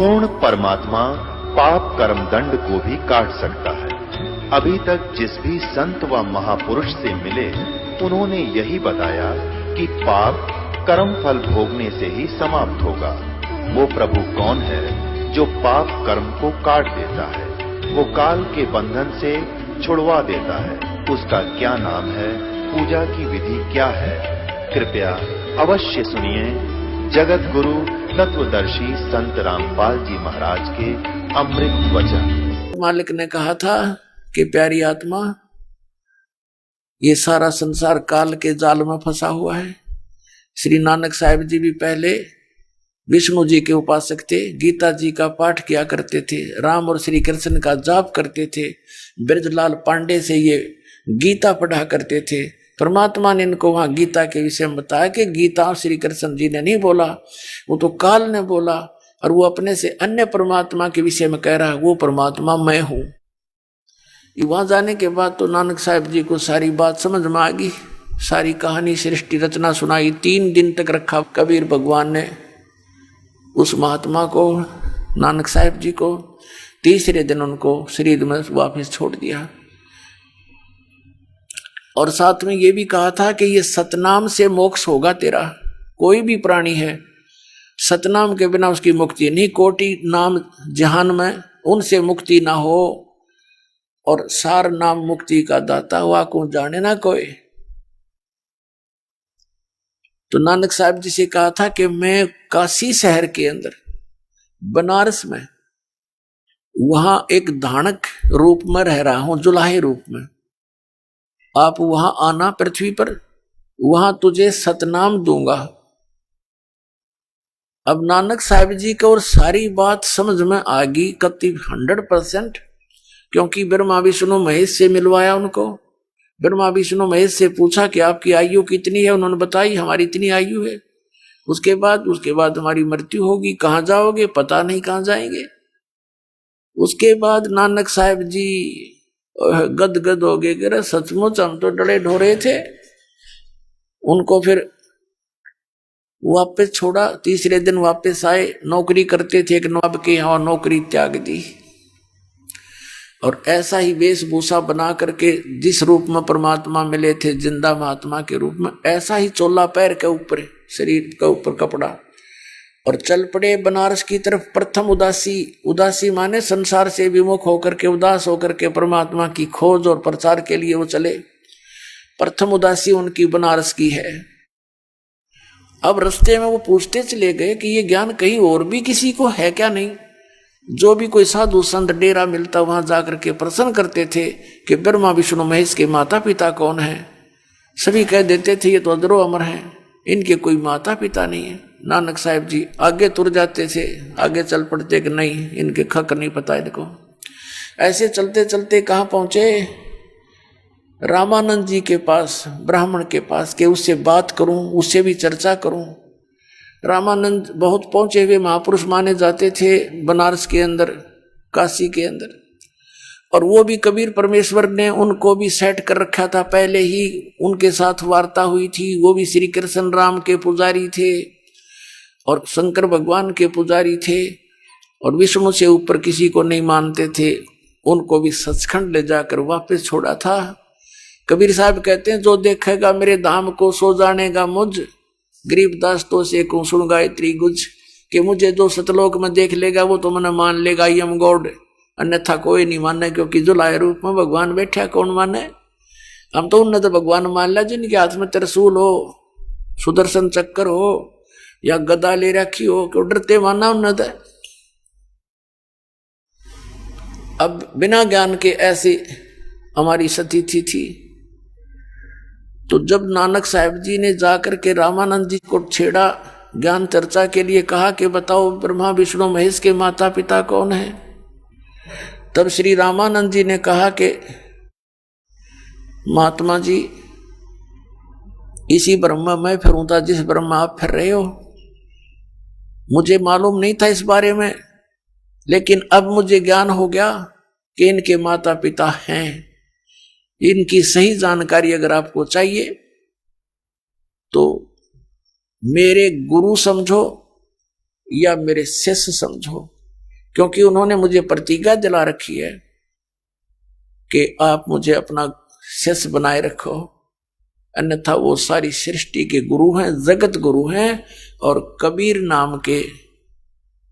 पूर्ण परमात्मा पाप कर्म दंड को भी काट सकता है। अभी तक जिस भी संत व महापुरुष से मिले उन्होंने यही बताया कि पाप कर्म फल भोगने से ही समाप्त होगा। वो प्रभु कौन है जो पाप कर्म को काट देता है, वो काल के बंधन से छुड़वा देता है, उसका क्या नाम है, पूजा की विधि क्या है? कृपया अवश्य सुनिए जगत गुरु तत्वदर्शी संत रामपाल जी महाराज के अमृत वचन। मालिक ने कहा था कि प्यारी आत्मा, ये सारा संसार काल के जाल में फंसा हुआ है। श्री नानक साहिब जी भी पहले विष्णु जी के उपासक थे, गीता जी का पाठ किया करते थे, राम और श्री कृष्ण का जाप करते थे, ब्रजलाल पांडे से ये गीता पढ़ा करते थे। परमात्मा ने इनको वहां गीता के विषय में बताया कि गीता श्री कृष्ण जी ने नहीं बोला, वो तो काल ने बोला, और वो अपने से अन्य परमात्मा के विषय में कह रहा है, वो परमात्मा मैं हूं। वहां जाने के बाद तो नानक साहिब जी को सारी बात समझ में आ गई, सारी कहानी सृष्टि रचना सुनाई। 3 दिन तक रखा कबीर भगवान ने उस महात्मा को, नानक साहिब जी को। तीसरे दिन उनको शरीर में वापस छोड़ दिया, और साथ में ये भी कहा था कि ये सतनाम से मोक्ष होगा तेरा। कोई भी प्राणी है, सतनाम के बिना उसकी मुक्ति नहीं। कोटि नाम जहान में उनसे मुक्ति ना हो, और सार नाम मुक्ति का दाता हुआ को जाने ना कोई। तो नानक साहब जी से कहा था कि मैं काशी शहर के अंदर बनारस में वहां एक धानक रूप में रह रहा हूं, जुलाहे रूप में। आप वहां आना पृथ्वी पर, वहां तुझे सतनाम दूंगा। अब नानक साहब जी को और सारी बात समझ में आ गई कति 100%, क्योंकि ब्रह्मा विष्णु महेश से मिलवाया उनको। ब्रह्मा विष्णु महेश से पूछा कि आपकी आयु कितनी है, उन्होंने बताई हमारी इतनी आयु है। उसके बाद हमारी मृत्यु होगी, कहां जाओगे, पता नहीं कहां जाएंगे। उसके बाद नानक साहब जी गदगद हो गए, कि सचमुच हम तो डरे ढोरे थे। उनको फिर वापस छोड़ा, तीसरे दिन वापस आए। नौकरी करते थे एक नवाब के यहाँ, नौकरी त्याग दी, और ऐसा ही वेशभूषा बना करके जिस रूप में परमात्मा मिले थे, जिंदा महात्मा के रूप में, ऐसा ही चोला पैर के ऊपर, शरीर के ऊपर कपड़ा, और चल पड़े बनारस की तरफ। प्रथम उदासी माने संसार से विमुख होकर के, उदास होकर के परमात्मा की खोज और प्रचार के लिए वो चले। प्रथम उदासी उनकी बनारस की है। अब रास्ते में वो पूछते चले गए कि ये ज्ञान कहीं और भी किसी को है क्या नहीं। जो भी कोई साधु संत डेरा मिलता वहां जाकर के प्रश्न करते थे कि ब्रह्मा विष्णु महेश के माता पिता कौन है। सभी कह देते थे ये तो अजरो अमर हैं, इनके कोई माता पिता नहीं है। नानक साहब जी आगे तुर जाते थे, आगे चल पड़ते कि नहीं, इनके खक नहीं पता इनको। ऐसे चलते चलते कहाँ पहुंचे, रामानंद जी के पास, ब्राह्मण के पास, के उससे बात करूं, उससे भी चर्चा करूं। रामानंद बहुत पहुंचे हुए महापुरुष माने जाते थे बनारस के अंदर, काशी के अंदर, और वो भी कबीर परमेश्वर ने उनको भी सेट कर रखा था। पहले ही उनके साथ वार्ता हुई थी। वो भी श्री कृष्ण राम के पुजारी थे और शंकर भगवान के पुजारी थे, और विष्णु से ऊपर किसी को नहीं मानते थे। उनको भी सचखंड ले जाकर वापस छोड़ा था। कबीर साहब कहते हैं, जो देखेगा मेरे धाम को सो जानेगा मुझ, गरीबदास तो से को सुन गायत्री गुज, कि मुझे जो सतलोक में देख लेगा वो तो मैंने मान लेगा आई एम गॉड, अन्यथा कोई नहीं माने, क्योंकि जुलाए रूप में भगवान बैठा, कौन माने। हम तो उन्हें तो भगवान मान लिया जिनके हाथ में त्रिशूल हो, सुदर्शन चक्कर हो, या गदा ले रखी हो, क्यों डरते माना उन्हें तो। अब बिना ज्ञान के ऐसी हमारी स्थिति थी। तो जब नानक साहब जी ने जाकर के रामानंद जी को छेड़ा, ज्ञान चर्चा के लिए कहा कि बताओ ब्रह्मा विष्णु महेश के माता पिता कौन है, तब श्री रामानंद जी ने कहा कि महात्मा जी, इसी ब्रह्मा मैं फिरूं था जिस ब्रह्मा आप फिर रहे हो। मुझे मालूम नहीं था इस बारे में, लेकिन अब मुझे ज्ञान हो गया कि इनके माता पिता हैं। इनकी सही जानकारी अगर आपको चाहिए तो मेरे गुरु समझो या मेरे शिष्य समझो, क्योंकि उन्होंने मुझे प्रतिज्ञा दिला रखी है कि आप मुझे अपना शिष्य बनाए रखो, अन्यथा वो सारी सृष्टि के गुरु हैं, जगत गुरु हैं। और कबीर नाम के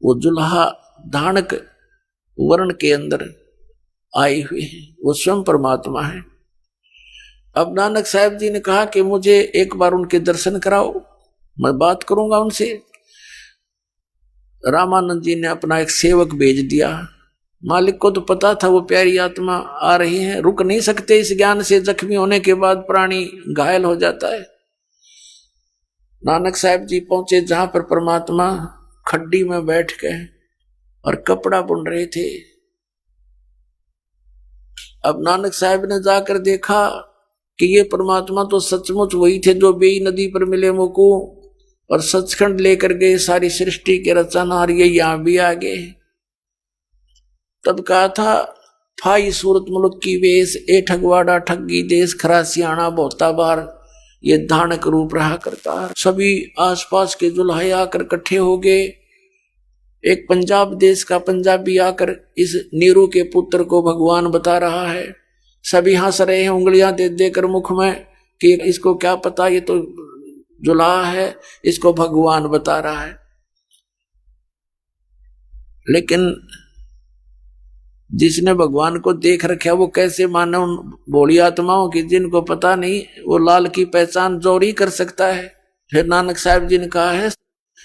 वो जुल्हा धानक वर्ण के अंदर आए हुए हैं, वो स्वयं परमात्मा है। अब नानक साहब जी ने कहा कि मुझे एक बार उनके दर्शन कराओ, मैं बात करूंगा उनसे। रामानंद जी ने अपना एक सेवक भेज दिया। मालिक को तो पता था वो प्यारी आत्मा आ रही है, रुक नहीं सकते इस ज्ञान से, जख्मी होने के बाद प्राणी घायल हो जाता है। नानक साहब जी पहुंचे जहां पर परमात्मा खड्डी में बैठ के और कपड़ा बुन रहे थे। अब नानक साहब ने जाकर देखा कि ये परमात्मा तो सचमुच वही थे जो बेई नदी पर मिले मुकू और सचखंड लेकर गए सारी सृष्टि के रचनहार, ये यहां भी आ गए। तब कहा था, फाई सूरत मुल्क की वेश, ए ठगवाड़ा ठगी देश, खरा सियाणा बहुता बार, ये धानक रूप रहा करता। सभी आसपास के जुल्हे आकर इकट्ठे हो गए। एक पंजाब देश का पंजाबी आकर इस नीरू के पुत्र को भगवान बता रहा है। सभी हंस रहे हैं उंगलियां दे देकर मुख में कि इसको क्या पता, ये तो जुल्हा है, इसको भगवान बता रहा है। लेकिन जिसने भगवान को देख रखा वो कैसे माने उन भोली आत्माओं की जिनको पता नहीं, वो लाल की पहचान जोरी कर सकता है। फिर नानक साहब जी ने कहा है,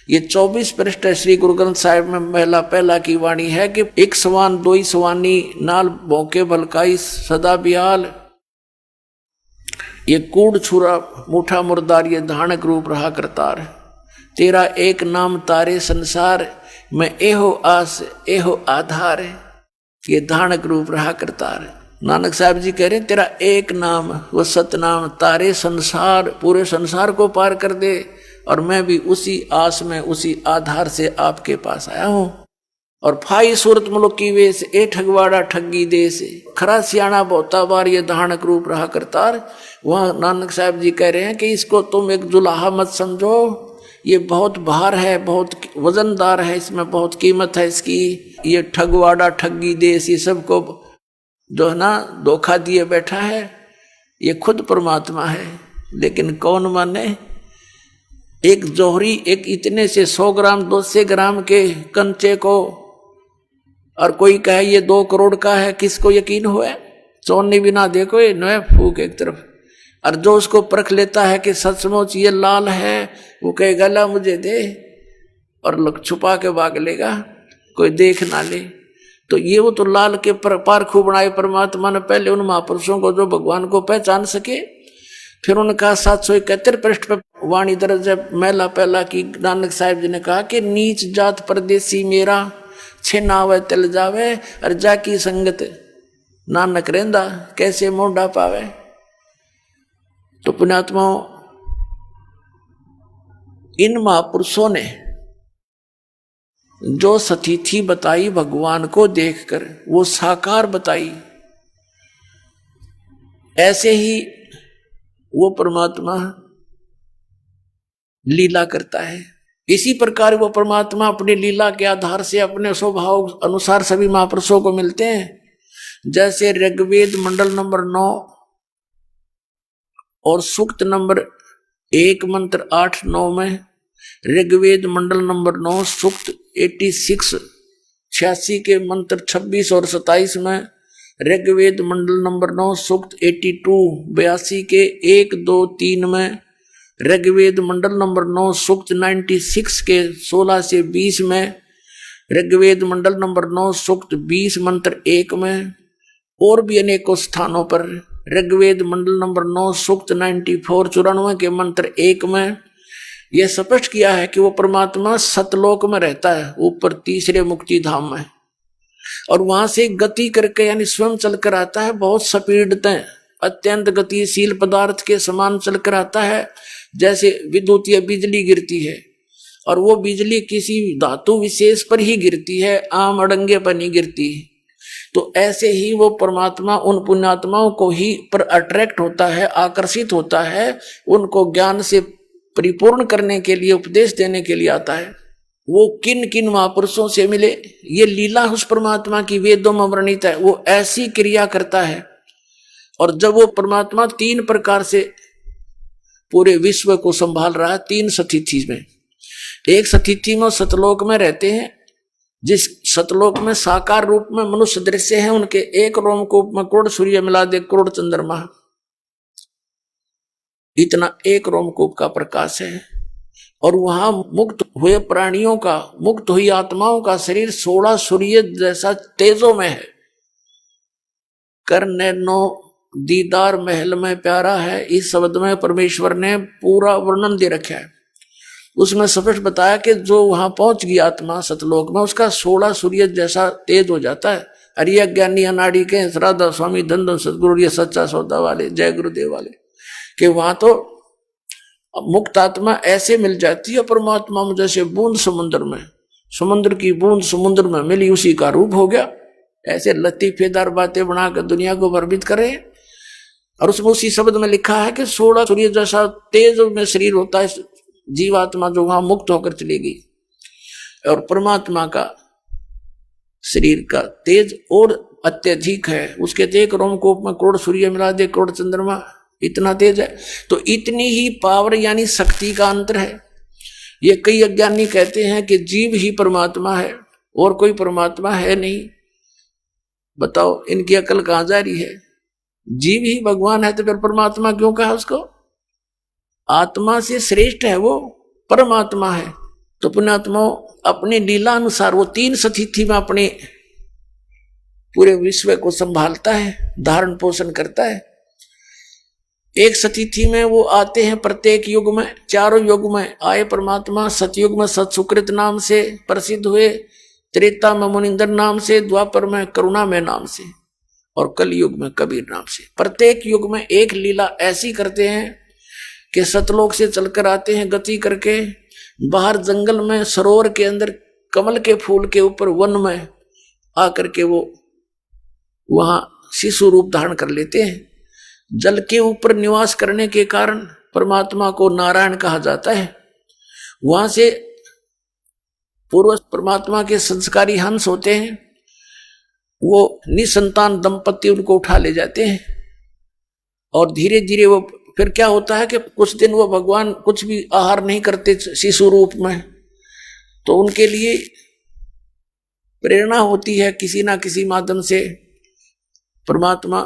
ये 24 पृष्ठ श्री गुरु ग्रंथ साहिब में महिला पहला की वाणी है कि एक सवान दोई सवानी नाल भौके भलकाई सदा बिहाल, ये कूड़ छुरा मुठा मुर्दार, ये धानक रूप रहा करतार, तेरा एक नाम तारे संसार में एहो आस एहो आधार, ये धानक रूप रहा करतार। नानक साहब जी कह रहे तेरा एक नाम वो सतनाम तारे संसार, पूरे संसार को पार कर दे, और मैं भी उसी आस में उसी आधार से आपके पास आया हूं। और फाई सूरत मुल्क की वेश, ए ठगवाड़ा ठगी देश, खरा सियाणा बहुता बार, ये धानक रूप रहा करतार। वहां नानक साहब जी कह रहे हैं कि इसको तुम एक जुलाहा मत समझो, ये बहुत भार है, बहुत वजनदार है, इसमें बहुत कीमत है इसकी। ये ठगवाड़ा ठगी देश, ये सबको जो है ना धोखा दिए बैठा है, ये खुद परमात्मा है। लेकिन कौन माने? एक जोहरी एक इतने से 100 ग्राम 200 ग्राम के कंचे को, और कोई कहे ये 2 करोड़ का है, किसको यकीन हुआ? चौनी बिना देखो ये नए फूक एक तरफ। और जो उसको परख लेता है कि सचमुच ये लाल है, वो कहेगा ला मुझे दे, और लोग छुपा के भाग लेगा, कोई देख ना ले। तो ये वो तो लाल के पारखू बनाए परमात्मा ने पहले उन महापुरुषों को जो भगवान को पहचान सके। फिर उनका 771 पृष्ठ पर वाणी दर्ज है महिला पहला की। नानक साहिब जी ने कहा कि नीच जात परदेसी मेरा, छिनावे तिल जावे, और जाकी संगत नानक रेंदा, कैसे मोंडा पावे। तो पुण्यात्माओं, इन महापुरुषों ने जो सतीथि बताई भगवान को देखकर, वो साकार बताई। ऐसे ही वो परमात्मा लीला करता है। इसी प्रकार वो परमात्मा अपनी लीला के आधार से अपने स्वभाव अनुसार सभी महापुरुषों को मिलते हैं। जैसे ऋग्वेद मंडल नंबर 9 और सूक्त नंबर 1 मंत्र 8-9 में, ऋग्वेद मंडल नंबर 9 सूक्त 86 के मंत्र 26 और 27 में, ऋग्वेद मंडल नंबर 9 सूक्त 82 के 1, 2, 3 में, ऋग्वेद मंडल नंबर 9 सूक्त 96 के 16 से 20 में, ऋग्वेद मंडल नंबर 9 सूक्त 20 मंत्र 1 में, और भी अनेकों स्थानों पर ऋग्वेद मंडल नंबर 9 सूक्त 94 के मंत्र 1 में यह स्पष्ट किया है कि वो परमात्मा सतलोक में रहता है, ऊपर तीसरे मुक्ति धाम में, और वहां से गति करके यानी स्वयं चलकर आता है। बहुत स्पीडतें, अत्यंत गतिशील पदार्थ के समान चलकर आता है, जैसे विद्युत या बिजली गिरती है, और वो बिजली किसी धातु विशेष पर ही गिरती है, आम अड़ंगे पर नहीं गिरती। तो ऐसे ही वो परमात्मा उन पुण्यात्माओं को ही पर अट्रैक्ट होता है, आकर्षित होता है, उनको ज्ञान से परिपूर्ण करने के लिए, उपदेश देने के लिए आता है। वो किन किन महापुरुषों से मिले, ये लीला उस परमात्मा की वेदों में वर्णित है। वो ऐसी क्रिया करता है, और जब वो परमात्मा 3 प्रकार से पूरे विश्व को संभाल रहा है, 3 सतिथि में। एक सतिथि में सतलोक में रहते हैं, जिस सतलोक में साकार रूप में मनुष्य दृश्य हैं, उनके एक रोमकूप में करोड़ सूर्य मिला दे करोड़ चंद्रमा, इतना एक रोमकूप का प्रकाश है। और वहां मुक्त हुए प्राणियों का, मुक्त हुई आत्माओं का शरीर 16 सूर्य जैसा तेजों में है। कर नैनो दीदार महल में प्यारा है, इस शब्द में परमेश्वर ने पूरा वर्णन दे रखा है। उसमें स्पष्ट बताया कि जो वहां पहुंच गई आत्मा सतलोक में, उसका 16 सूर्य जैसा तेज हो जाता है। अरिय ज्ञानी अनाड़ी के राधा स्वामी धन सदगुरु, ये सच्चा सौदा वाले, जय गुरुदेव वाले, कि वहां तो मुक्त आत्मा ऐसे मिल जाती है परमात्मा में, जैसे बूंद समुद्र में, समुद्र की बूंद समुद्र में मिली, उसी का रूप हो गया। ऐसे लतीफेदार बातें बनाकर दुनिया को भ्रमित करे। और उसमें उसी शब्द में लिखा है कि 16 सूर्य जैसा तेज में शरीर होता है जीवात्मा जो वहां मुक्त होकर चलेगी। और परमात्मा का शरीर का तेज और अत्यधिक है, उसके एक रोमकूप में करोड़ सूर्य मिला दे करोड़ चंद्रमा, इतना तेज है। तो इतनी ही पावर यानी शक्ति का अंतर है। ये कई अज्ञानी कहते हैं कि जीव ही परमात्मा है और कोई परमात्मा है नहीं। बताओ इनकी अकल कहां जा रही है? जीव ही भगवान है तो फिर परमात्मा क्यों कहा उसको? आत्मा से श्रेष्ठ है वो, परमात्मा है। तो पुण्यात्मा अपनी लीला अनुसार वो 3 सतिथि में अपने पूरे विश्व को संभालता है, धारण पोषण करता है। एक सतिथि में वो आते हैं प्रत्येक युग में, चारों युग में आए परमात्मा। सतयुग में सत्सुकृत नाम से प्रसिद्ध हुए, त्रेता में मुनिंदर नाम से, द्वापर में करुणा में नाम से, और कलयुग में कबीर नाम से। प्रत्येक युग में एक लीला ऐसी करते हैं कि सतलोक से चलकर आते हैं गति करके, बाहर जंगल में सरोवर के अंदर कमल के फूल के ऊपर वन में आकर के वो वहां शिशु रूप धारण कर लेते हैं। जल के ऊपर निवास करने के कारण परमात्मा को नारायण कहा जाता है। वहां से पूर्व परमात्मा के संस्कारी हंस होते हैं, वो निसंतान दंपति उनको उठा ले जाते हैं। और धीरे धीरे वो फिर क्या होता है कि कुछ दिन वो भगवान कुछ भी आहार नहीं करते शिशु रूप में, तो उनके लिए प्रेरणा होती है, किसी ना किसी माध्यम से परमात्मा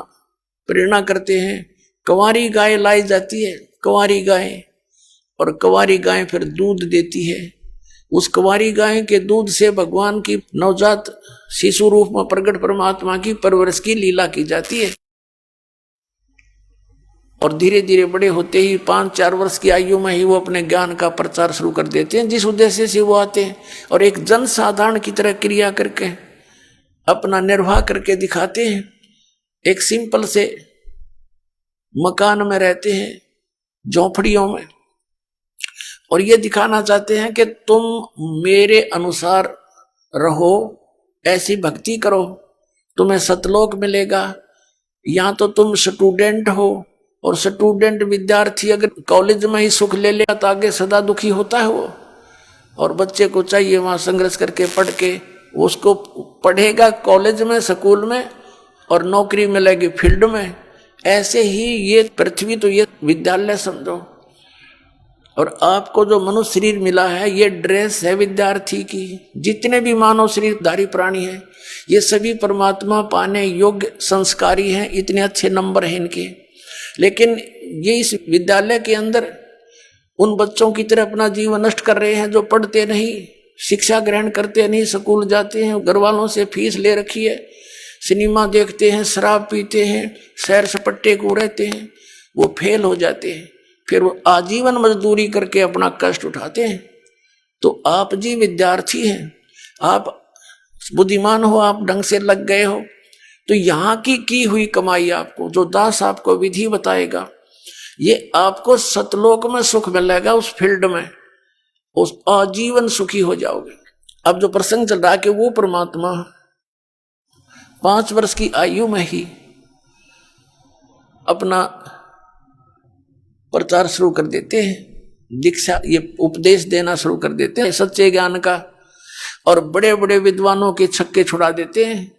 प्रेरणा करते हैं। कंवारी गाय लाई जाती है, कंवारी गाय, और कंवारी गाय फिर दूध देती है। उस कंवारी गाय के दूध से भगवान की नवजात शिशु रूप में प्रकट परमात्मा की परवरिश की लीला की जाती है। और धीरे धीरे बड़े होते ही 5-4 वर्ष की आयु में ही वो अपने ज्ञान का प्रचार शुरू कर देते हैं, जिस उद्देश्य से वो आते हैं। और एक जन साधारण की तरह क्रिया करके अपना निर्वाह करके दिखाते हैं। एक सिंपल से मकान में रहते हैं, झोंपड़ियों में, और ये दिखाना चाहते हैं कि तुम मेरे अनुसार रहो, ऐसी भक्ति करो, तुम्हें सतलोक मिलेगा। यहाँ तो तुम स्टूडेंट हो, और स्टूडेंट विद्यार्थी अगर कॉलेज में ही सुख ले लेगा तो आगे सदा दुखी होता है वो। और बच्चे को चाहिए वहाँ संघर्ष करके पढ़ के, उसको पढ़ेगा कॉलेज में, स्कूल में, और नौकरी मिलेगी फील्ड में। ऐसे ही ये पृथ्वी तो ये विद्यालय समझो। और आपको जो मनुष्य शरीर मिला है ये ड्रेस है विद्यार्थी की। जितने भी मानव शरीरधारी प्राणी हैं ये सभी परमात्मा पाने योग्य संस्कारी हैं, इतने अच्छे नंबर हैं इनके। लेकिन ये इस विद्यालय के अंदर उन बच्चों की तरह अपना जीवन नष्ट कर रहे हैं जो पढ़ते नहीं, शिक्षा ग्रहण करते नहीं, स्कूल जाते हैं, घर वालों से फीस ले रखी है, सिनेमा देखते हैं, शराब पीते हैं, सैर सपट्टे को रहते हैं, वो फेल हो जाते हैं। फिर वो आजीवन मजदूरी करके अपना कष्ट उठाते हैं। तो आप जी विद्यार्थी हैं, आप बुद्धिमान हो, आप ढंग से लग गए हो, तो यहाँ की हुई कमाई आपको, जो दास आपको विधि बताएगा, ये आपको सतलोक में सुख मिलेगा। उस फील्ड में उस आजीवन सुखी हो जाओगे। अब जो प्रसंग चल रहा है कि वो परमात्मा 5 वर्ष की आयु में ही अपना प्रचार शुरू कर देते हैं, दीक्षा ये उपदेश देना शुरू कर देते हैं सच्चे ज्ञान का। और बड़े बड़े विद्वानों के छक्के छुड़ा देते हैं।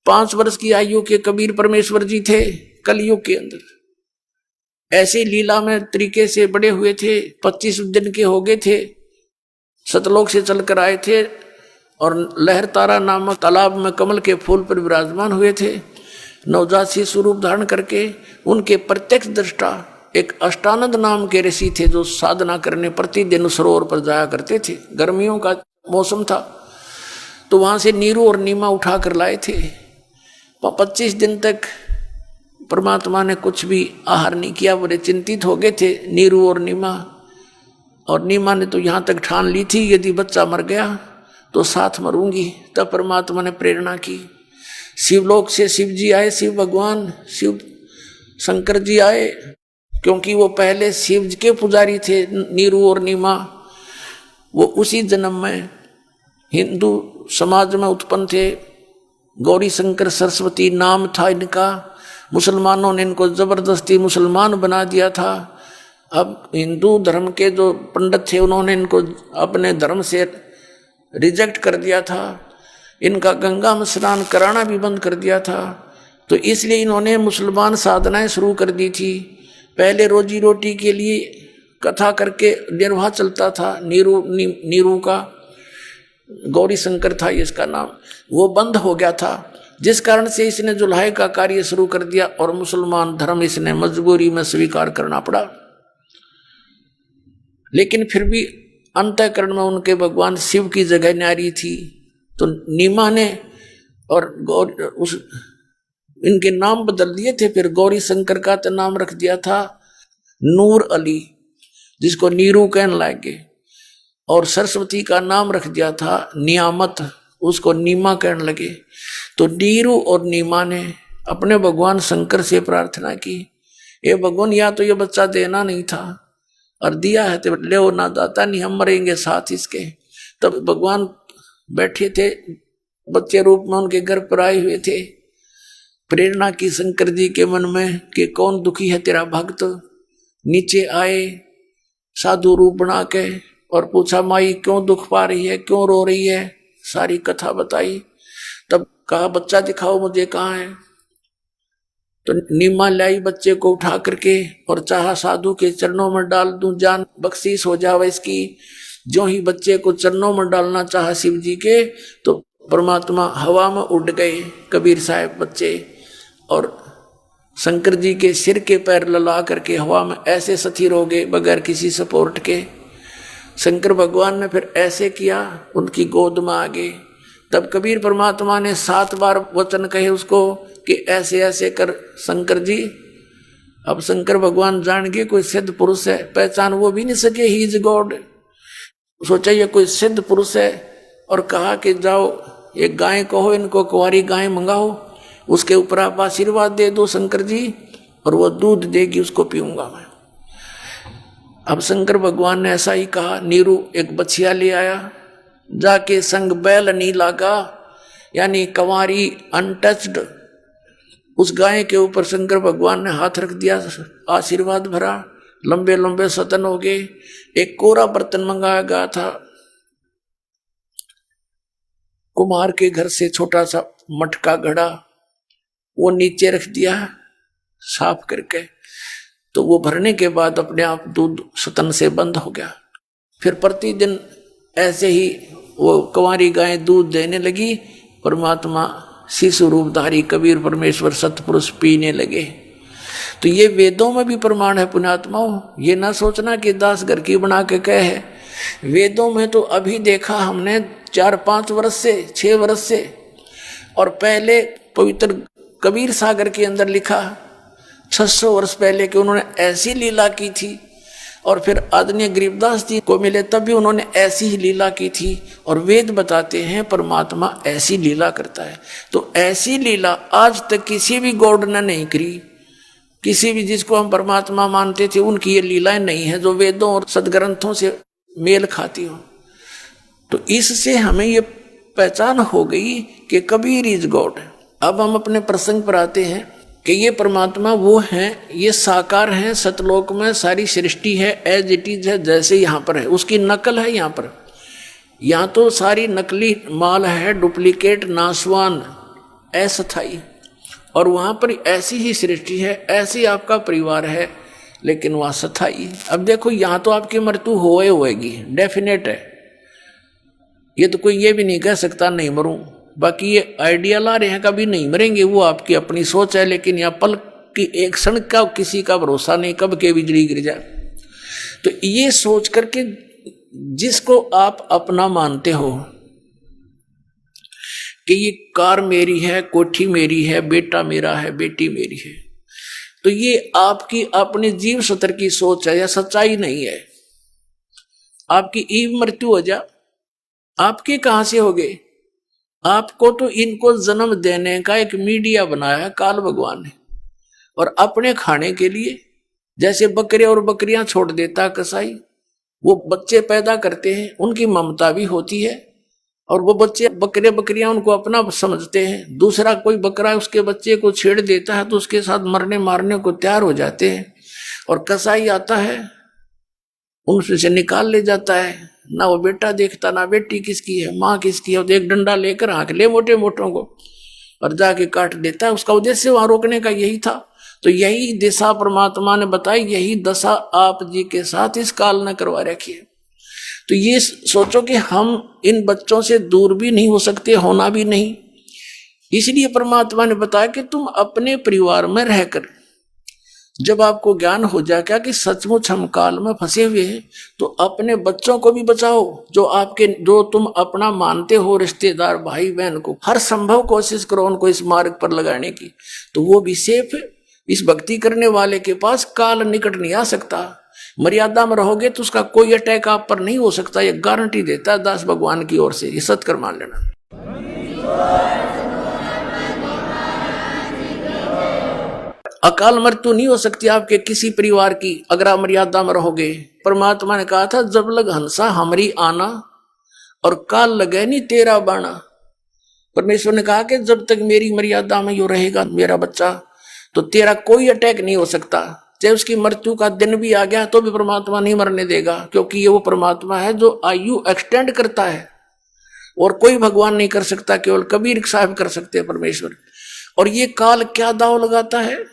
5 वर्ष की आयु के कबीर परमेश्वर जी थे कलयुग के अंदर, ऐसे लीला में तरीके से बड़े हुए थे। 25 दिन के हो गए थे, सतलोक से चलकर आए थे और लहर तारा नामक तालाब में कमल के फूल पर विराजमान हुए थे। नवजात शिशु स्वरूप धारण करके उनके प्रत्यक्ष दृष्टा एक अष्टानंद नाम के ऋषि थे जो साधना करने प्रतिदिन सरोवर पर जाया करते थे। गर्मियों का मौसम था तो वहां से नीरू और नीमा उठा कर लाए थे। 25 दिन तक परमात्मा ने कुछ भी आहार नहीं किया, बड़े चिंतित हो गए थे नीरू और नीमा। और नीमा ने तो यहाँ तक ठान ली थी यदि बच्चा मर गया तो साथ मरूंगी। तब परमात्मा ने प्रेरणा की, शिवलोक से शिव जी आए, शिव भगवान शिव शंकर जी आए, क्योंकि वो पहले शिव जी के पुजारी थे नीरू और नीमा। वो उसी जन्म में हिंदू समाज में उत्पन्न थे। गौरी शंकर सरस्वती नाम था इनका। मुसलमानों ने इनको जबरदस्ती मुसलमान बना दिया था। अब हिंदू धर्म के जो पंडित थे उन्होंने इनको अपने धर्म से रिजेक्ट कर दिया था। इनका गंगा में स्नान कराना भी बंद कर दिया था। तो इसलिए इन्होंने मुसलमान साधनाएं शुरू कर दी थी। पहले रोजी रोटी के लिए कथा करके निर्वाह चलता था। नीरू का गौरी शंकर था इसका नाम, वो बंद हो गया था, जिस कारण से इसने जुल्हाई का कार्य शुरू कर दिया और मुसलमान धर्म इसने मजबूरी में स्वीकार करना पड़ा। लेकिन फिर भी अंतःकरण में उनके भगवान शिव की जगह न्यारी थी। तो नीमा ने और इनके नाम बदल दिए थे। फिर गौरी शंकर का तो नाम रख दिया था नूर अली, जिसको नीरू कहने लगे, और सरस्वती का नाम रख दिया था नियामत, उसको नीमा कहने लगे। तो नीरू और नीमा ने अपने भगवान शंकर से प्रार्थना की, ये भगवान या तो ये बच्चा देना नहीं था और दिया है तो ले ना दाता नहीं, हम मरेंगे साथ इसके। तब भगवान बैठे थे बच्चे रूप में, उनके घर पर आए हुए थे। प्रेरणा की शंकर जी के मन में कि कौन दुखी है तेरा भक्त। नीचे आए साधु रूप बना के और पूछा माई क्यों दुख पा रही है, क्यों रो रही है, सारी कथा बताई। तब कहा बच्चा दिखाओ मुझे कहाँ है। तो नीमा लाई बच्चे को उठा करके और चाहा साधु के चरणों में डाल दूं, जान बख्शीश हो जावे इसकी। जो ही बच्चे को चरणों में डालना चाहा शिव जी के, तो परमात्मा हवा में उड़ गए कबीर साहब बच्चे, और शंकर जी के सिर के पैर लला करके हवा में ऐसे स्थिर हो गए बगैर किसी सपोर्ट के। शंकर भगवान ने फिर ऐसे किया, उनकी गोद में आ गए। तब कबीर परमात्मा ने 7 बार वचन कहे उसको कि ऐसे ऐसे कर शंकर जी। अब शंकर भगवान जान गए कोई सिद्ध पुरुष है, पहचान वो भी नहीं सके, ही इज गॉड। सोचा ये कोई सिद्ध पुरुष है, और कहा कि जाओ एक गाय कहो, इनको कुंवारी गाय मंगाओ, उसके ऊपर आप आशीर्वाद दे दो शंकर जी, और वो दूध देगी उसको पीऊंगा मैं। अब शंकर भगवान ने ऐसा ही कहा। नीरू एक बछिया ले आया, जाके संग बैल नहीं लागा, यानी कंवारी अनटच्ड, उस गाय के ऊपर शंकर भगवान ने हाथ रख दिया, आशीर्वाद भरा, लंबे लंबे सतन हो गए। एक कोरा बर्तन मंगाया गया था कुमार के घर से, छोटा सा मटका घड़ा, वो नीचे रख दिया साफ करके। तो वो भरने के बाद अपने आप दूध सतन से बंद हो गया। फिर प्रतिदिन ऐसे ही वो कुंवारी गाय दूध देने लगी। परमात्मा शिशु रूपधारी कबीर परमेश्वर सतपुरुष पीने लगे। तो ये वेदों में भी प्रमाण है पुण्यात्माओं। ये ना सोचना कि दास घर की बना के कहे है, वेदों में तो अभी देखा हमने 4-5 वर्ष से 6 वर्ष से। और पहले पवित्र कबीर सागर के अंदर लिखा 600 वर्ष पहले कि उन्होंने ऐसी लीला की थी। और फिर आदरणीय गरीबदास जी को मिले तब भी उन्होंने ऐसी ही लीला की थी। और वेद बताते हैं परमात्मा ऐसी लीला करता है। तो ऐसी लीला आज तक किसी भी गॉड ने नहीं करी। किसी भी जिसको हम परमात्मा मानते थे उनकी ये लीलाएं नहीं है जो वेदों और सदग्रंथों से मेल खाती हो। तो इससे हमें ये पहचान हो गई कि कबीर इज गॉड। अब हम अपने प्रसंग पर आते हैं कि ये परमात्मा वो हैं, ये साकार हैं, सतलोक में सारी सृष्टि है, एज इट इज है, जैसे यहाँ पर है, उसकी नकल है यहाँ पर। यहाँ तो सारी नकली माल है, डुप्लीकेट, नासवान, अस्थायी, और वहां पर ऐसी ही सृष्टि है, ऐसी आपका परिवार है, लेकिन वहां स्थायी। अब देखो यहाँ तो आपकी मृत्यु होएगी, डेफिनेट है, ये तो कोई ये भी नहीं कह सकता नहीं मरूं। बाकी ये आइडिया ला रहे हैं कभी नहीं मरेंगे, वो आपकी अपनी सोच है, लेकिन यहाँ पल की एक क्षण का किसी का भरोसा नहीं, कब के बिजली गिर जाए। तो ये सोच करके जिसको आप अपना मानते हो कि ये कार मेरी है, कोठी मेरी है, बेटा मेरा है, बेटी मेरी है, तो ये आपकी अपनी जीव सत्र की सोच है या सच्चाई नहीं है। आपकी ईव मृत्यु हो जा, आपके कहां से हो गए? आपको तो इनको जन्म देने का एक मीडिया बनाया है काल भगवान ने, और अपने खाने के लिए जैसे बकरे और बकरियां छोड़ देता कसाई, वो बच्चे पैदा करते हैं, उनकी ममता भी होती है, और वो बच्चे बकरे बकरियां उनको अपना समझते हैं। दूसरा कोई बकरा उसके बच्चे को छेड़ देता है तो उसके साथ मरने मारने को तैयार हो जाते हैं, और कसाई आता है उनसे से निकाल ले जाता है, ना वो बेटा देखता ना बेटी किसकी है, माँ किसकी है, तो एक डंडा लेकर हाँक ले मोटे मोटों को और जाके काट देता है। उसका उद्देश्य वहां रोकने का यही था। तो यही दिशा परमात्मा ने बताई, यही दशा आप जी के साथ इस काल ने करवा रखी है। तो ये सोचो कि हम इन बच्चों से दूर भी नहीं हो सकते, होना भी नहीं। इसलिए परमात्मा ने बताया कि तुम अपने परिवार में रहकर जब आपको ज्ञान हो जाएगा कि सचमुच हम काल में फंसे हुए हैं, तो अपने बच्चों को भी बचाओ, जो तुम अपना मानते हो, रिश्तेदार भाई बहन को हर संभव कोशिश करो उनको इस मार्ग पर लगाने की, तो वो भी सेफ है। इस भक्ति करने वाले के पास काल निकट नहीं आ सकता। मर्यादा में रहोगे तो उसका कोई अटैक आप पर नहीं हो सकता, ये गारंटी देता है दास भगवान की ओर से। ये सत्कर मान लेना। अकाल मृत्यु नहीं हो सकती आपके किसी परिवार की अगर आप मर्यादा में रहोगे। परमात्मा ने कहा था, जब लग हंसा हमरी आना और काल लगे नहीं तेरा बाणा। परमेश्वर ने कहा कि जब तक मेरी मर्यादा में यो रहेगा मेरा बच्चा, तो तेरा कोई अटैक नहीं हो सकता। चाहे उसकी मृत्यु का दिन भी आ गया तो भी परमात्मा नहीं मरने देगा, क्योंकि ये वो परमात्मा है जो आयु एक्सटेंड करता है, और कोई भगवान नहीं कर सकता, केवल कबीर साहब कर सकते हैं परमेश्वर। और ये काल क्या दाव लगाता है?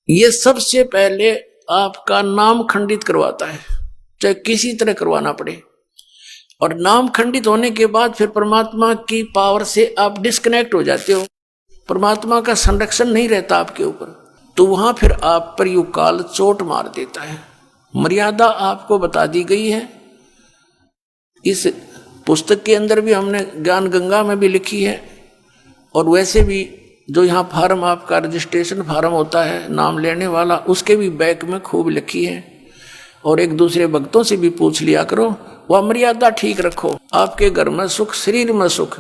ये सबसे पहले आपका नाम खंडित करवाता है, चाहे किसी तरह करवाना पड़े, और नाम खंडित होने के बाद फिर परमात्मा की पावर से आप डिस्कनेक्ट हो जाते हो, परमात्मा का संरक्षण नहीं रहता आपके ऊपर, तो वहां फिर आप पर यू काल चोट मार देता है। मर्यादा आपको बता दी गई है, इस पुस्तक के अंदर भी हमने ज्ञान गंगा में भी लिखी है, और वैसे भी जो यहाँ फार्म आपका रजिस्ट्रेशन फार्म होता है नाम लेने वाला, उसके भी बैक में खूब लिखी है। और एक दूसरे भक्तों से भी पूछ लिया करो, वह मर्यादा ठीक रखो, आपके घर में सुख, शरीर में सुख,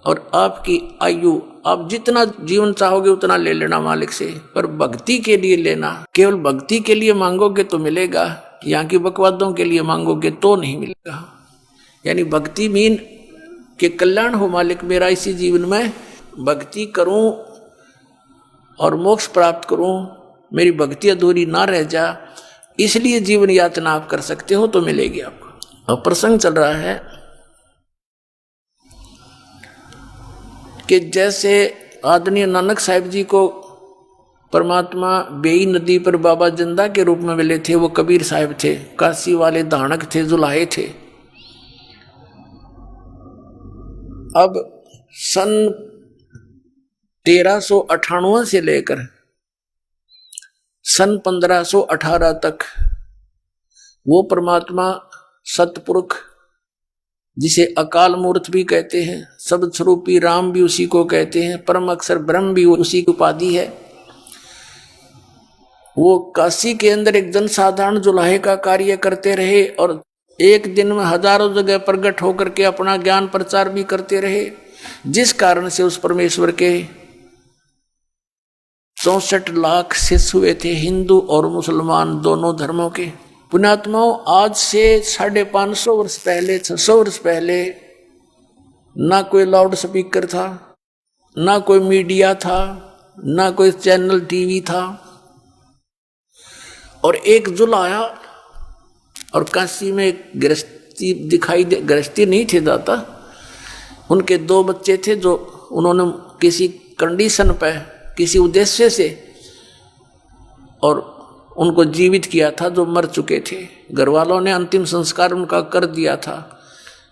और आपकी आयु आप जितना जीवन चाहोगे उतना ले लेना मालिक से, पर भक्ति के लिए लेना। केवल भक्ति के लिए मांगोगे तो मिलेगा, यहाँ की बकवादों के लिए मांगोगे तो नहीं मिलेगा। यानी भक्ति मीन के कल्याण हो मालिक मेरा इसी जीवन में, भक्ति करूं और मोक्ष प्राप्त करूं, मेरी भक्ति अधूरी ना रह जा, इसलिए जीवन यातना आप कर सकते हो तो मिलेगी आपको। और प्रसंग चल रहा है कि जैसे आदरणीय नानक साहिब जी को परमात्मा बेई नदी पर बाबा जिंदा के रूप में मिले थे, वो कबीर साहिब थे, काशी वाले धानक थे, जुलाहे थे। अब सन 1398 से लेकर सन 1518 तक वो परमात्मा सतपुरुष, जिसे अकाल मूर्त भी कहते हैं, शब्द स्वरूपी राम भी उसी को कहते हैं, परम अक्षर ब्रह्म भी उसी की उपाधि है, वो काशी के अंदर एक जनसाधारण जुलाहे का कार्य करते रहे, और एक दिन में हजारों जगह प्रकट होकर के अपना ज्ञान प्रचार भी करते रहे, जिस कारण से उस परमेश्वर के 64 लाख शिष्य हुए थे, हिंदू और मुसलमान दोनों धर्मों के। पुण्यात्माओं, आज से 550 वर्ष पहले, 600 वर्ष पहले ना कोई लाउड स्पीकर था, ना कोई मीडिया था, ना कोई चैनल टीवी था, और एक जुलाहा और काशी में एक गृहस्थी दिखाई दे, गृहस्थी नहीं थे दाता, उनके 2 बच्चे थे जो उन्होंने किसी कंडीशन पे, किसी उद्देश्य से और उनको जीवित किया था, जो मर चुके थे। घर वालों ने अंतिम संस्कार उनका कर दिया था।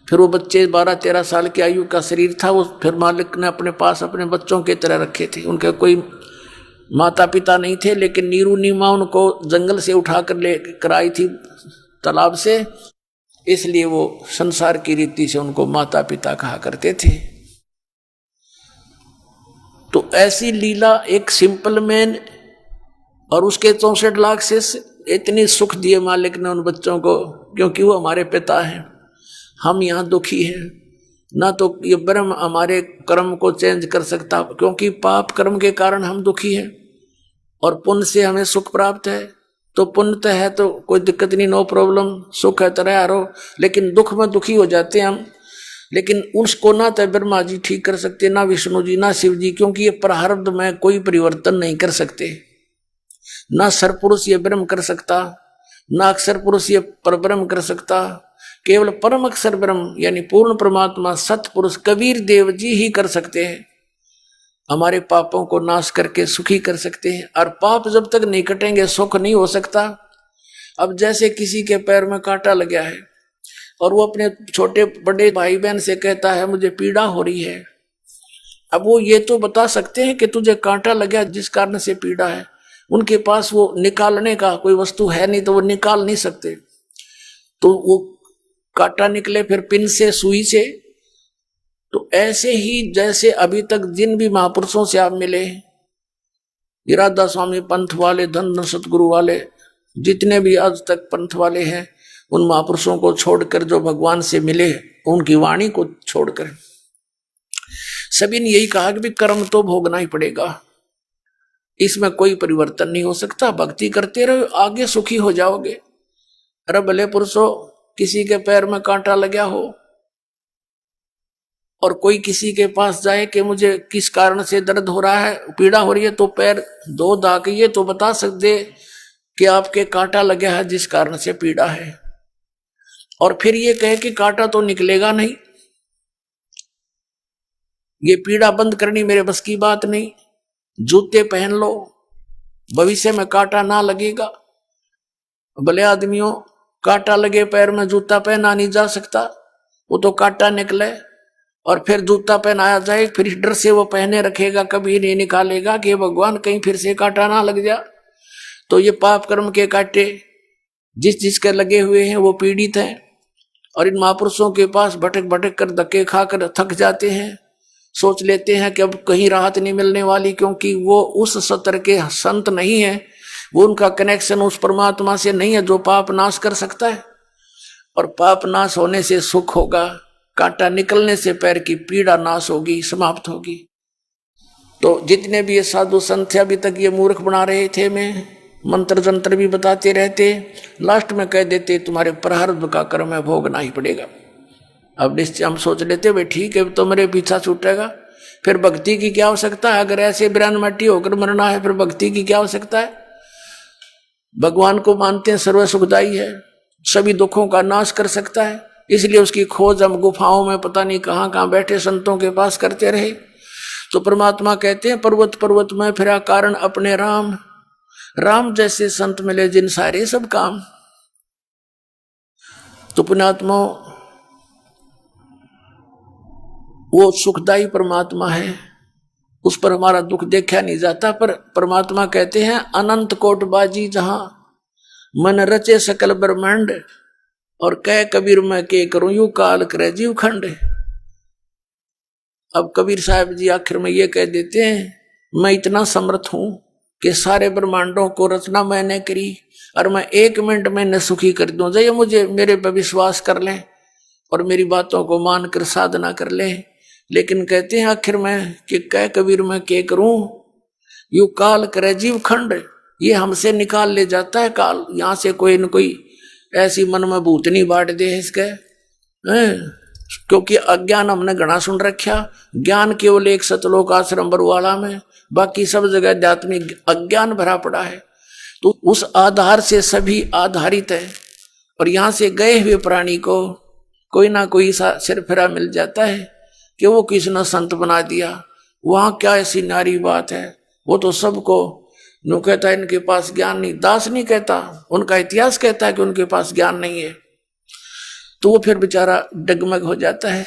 फिर वो बच्चे 12-13 साल की आयु का शरीर था, वो फिर मालिक ने अपने पास अपने बच्चों की तरह रखे थे। उनके कोई माता पिता नहीं थे, लेकिन नीरू नीमा उनको जंगल से उठा कर लेकर आई थी, तालाब से, इसलिए वो संसार की रीति से उनको माता पिता कहा करते थे। तो ऐसी लीला एक सिंपल मैन और उसके 64 लाख से इतनी सुख दिए मालिक ने उन बच्चों को, क्योंकि वो हमारे पिता हैं। हम यहाँ दुखी हैं, ना तो ये ब्रह्म हमारे कर्म को चेंज कर सकता, क्योंकि पाप कर्म के कारण हम दुखी हैं, और पुण्य से हमें सुख प्राप्त है। तो पुण्य तो है तो कोई दिक्कत नहीं, नो प्रॉब्लम, सुख है तरह आरो, लेकिन दुख में दुखी हो जाते हैं हम। लेकिन उसको ना तो ब्रह्मा जी ठीक कर सकते, ना विष्णु जी, ना शिव जी, क्योंकि ये प्रारब्ध में कोई परिवर्तन नहीं कर सकते। ना सरपुरुष ये ब्रह्म कर सकता, ना अक्षर पुरुष ये परब्रह्म कर सकता। केवल परम अक्षर ब्रह्म यानी पूर्ण परमात्मा सतपुरुष कबीर देव जी ही कर सकते हैं। हमारे पापों को नाश करके सुखी कर सकते हैं, और पाप जब तक नहीं कटेंगे सुख नहीं हो सकता। अब जैसे किसी के पैर में कांटा लग गया है और वो अपने छोटे बड़े भाई बहन से कहता है मुझे पीड़ा हो रही है, अब वो ये तो बता सकते हैं कि तुझे कांटा लग गया जिस कारण से पीड़ा है। उनके पास वो निकालने का कोई वस्तु है नहीं, तो वो निकाल नहीं सकते। तो वो कांटा निकले फिर पिन से, सुई से। तो ऐसे ही जैसे अभी तक जिन भी महापुरुषों से आप मिले, इरादा स्वामी पंथ वाले, धन सतगुरु वाले, जितने भी आज तक पंथ वाले हैं, उन महापुरुषों को छोड़कर जो भगवान से मिले, उनकी वाणी को छोड़कर सभी ने यही कहा कि भी कर्म तो भोगना ही पड़ेगा, इसमें कोई परिवर्तन नहीं हो सकता। भक्ति करते रहो, आगे सुखी हो जाओगे। अरे भले पुरुषों, किसी के पैर में कांटा लगा हो और कोई किसी के पास जाए कि मुझे किस कारण से दर्द हो रहा है, पीड़ा हो रही है, तो पैर दो दागिए तो बता सकते कि आपके कांटा लगा है जिस कारण से पीड़ा है। और फिर ये कहे कि कांटा तो निकलेगा नहीं, ये पीड़ा बंद करनी मेरे बस की बात नहीं, जूते पहन लो, भविष्य में कांटा ना लगेगा। भले आदमियों, कांटा लगे पैर में जूता पहना नहीं जा सकता, वो तो कांटा निकले और फिर जूता पहनाया जाए, फिर डर से वो पहने रखेगा, कभी नहीं निकालेगा कि भगवान कहीं फिर से कांटा ना लग जा। तो ये पाप कर्म के कांटे जिस जिसके लगे हुए हैं वो पीड़ित हैं, और इन महापुरुषों के पास भटक भटक कर धक्के खाकर थक जाते हैं, सोच लेते हैं कि अब कहीं राहत नहीं मिलने वाली, क्योंकि वो उस सतर के संत नहीं है, वो उनका कनेक्शन उस परमात्मा से नहीं है जो पाप नाश कर सकता है। और पाप नाश होने से सुख होगा, कांटा निकलने से पैर की पीड़ा नाश होगी, समाप्त होगी। तो जितने भी ये साधु संत थे, अभी तक ये मूर्ख बना रहे थे, मैं मंत्र जंत्र भी बताते रहते, लास्ट में कह देते तुम्हारे प्रारब्ध का कर्म है, भोगना ही पड़ेगा। अब निश्चय हम सोच लेते भाई ठीक है, तो मेरे पीछा छूटेगा, फिर भक्ति की क्या आवश्यकता है? अगर ऐसे बिरान मट्टी होकर मरना है, फिर भक्ति की क्या आवश्यकता है? भगवान को मानते हैं, सर्व सुखदाई है, सभी दुखों का नाश कर सकता है, इसलिए उसकी खोज हम गुफाओं में पता नहीं कहाँ कहाँ बैठे संतों के पास करते रहे। तो परमात्मा कहते हैं पर्वत पर्वत में फिरा कारण अपने राम, राम जैसे संत मिले जिन सारे सब काम। तो पुण्यात्मा, वो सुखदाई परमात्मा है, उस पर हमारा दुख देखा नहीं जाता। पर परमात्मा कहते हैं अनंत कोट बाजी जहां मन रचे सकल ब्रह्मांड, और कह कबीर मैं के करूं यू काल करे जीव खंड। अब कबीर साहब जी आखिर में ये कह देते हैं मैं इतना समर्थ हूं कि सारे ब्रह्मांडों को रचना मैंने करी, और मैं 1 मिनट में न सुखी कर दूं। जय मुझे मेरे पर विश्वास कर लें और मेरी बातों को मानकर साधना कर लें। लेकिन कहते हैं आखिर में कि कह कबीर मैं के करूं यू काल करे जीव खंड, ये हमसे निकाल ले जाता है काल। यहां से कोई न कोई ऐसी मन में भूतनी बांट दे इसके, क्योंकि अज्ञान हमने घना सुन रखा। ज्ञान केवल एक सतलोक आश्रम बरुवाला में, बाकी सब जगह आध्यात्मिक अज्ञान भरा पड़ा है। तो उस आधार से सभी आधारित है, और यहां से गए हुए प्राणी को कोई ना कोई सिर फिरा मिल जाता है कि वो किसी ने संत बना दिया। वहां क्या ऐसी नारी बात है, वो तो सबको नो कहता है इनके पास ज्ञान नहीं। दास नहीं कहता, उनका इतिहास कहता है कि उनके पास ज्ञान नहीं है। तो वो फिर बेचारा डगमग हो जाता है।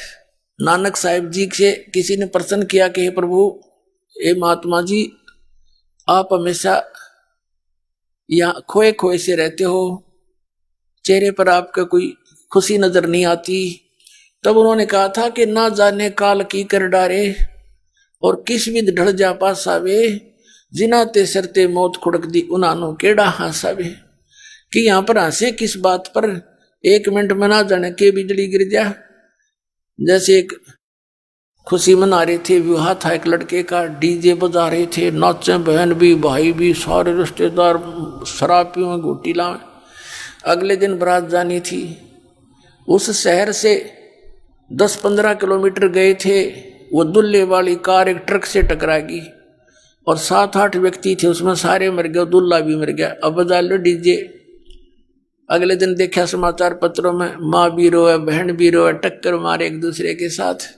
नानक साहिब जी से किसी ने प्रश्न किया कि हे प्रभु, हे महात्मा जी, आप हमेशा या खोए खोए से रहते हो, चेहरे पर आपका कोई खुशी नजर नहीं आती। तब उन्होंने कहा था कि ना जाने काल की कर डारे और किस विध ढल जा पासावे, जिनाते सरते मौत खुड़क दी उनानो केड़ा हासावे। कि यहां पर हंसे किस बात पर, 1 मिनट में ना जाने के बिजली गिर जा। जैसे एक खुशी मना रहे थे, विवाह था एक लड़के का, डीजे बजा रहे थे, नाचे बहन भी भाई भी सारे रिश्तेदार, शराब पियो घूटी लाए। अगले दिन बारात जानी थी। उस शहर से 10-15 किलोमीटर गए थे, वो दुल्हे वाली कार एक ट्रक से टकरा गई और 7-8 व्यक्ति थे, उसमें सारे मर गए, दुल्हा भी मर गया। अब बजा लो डीजे। अगले दिन देखा समाचार पत्रों में, माँ भी रोए, बहन भी रोए, टक्कर मारे एक दूसरे के साथ।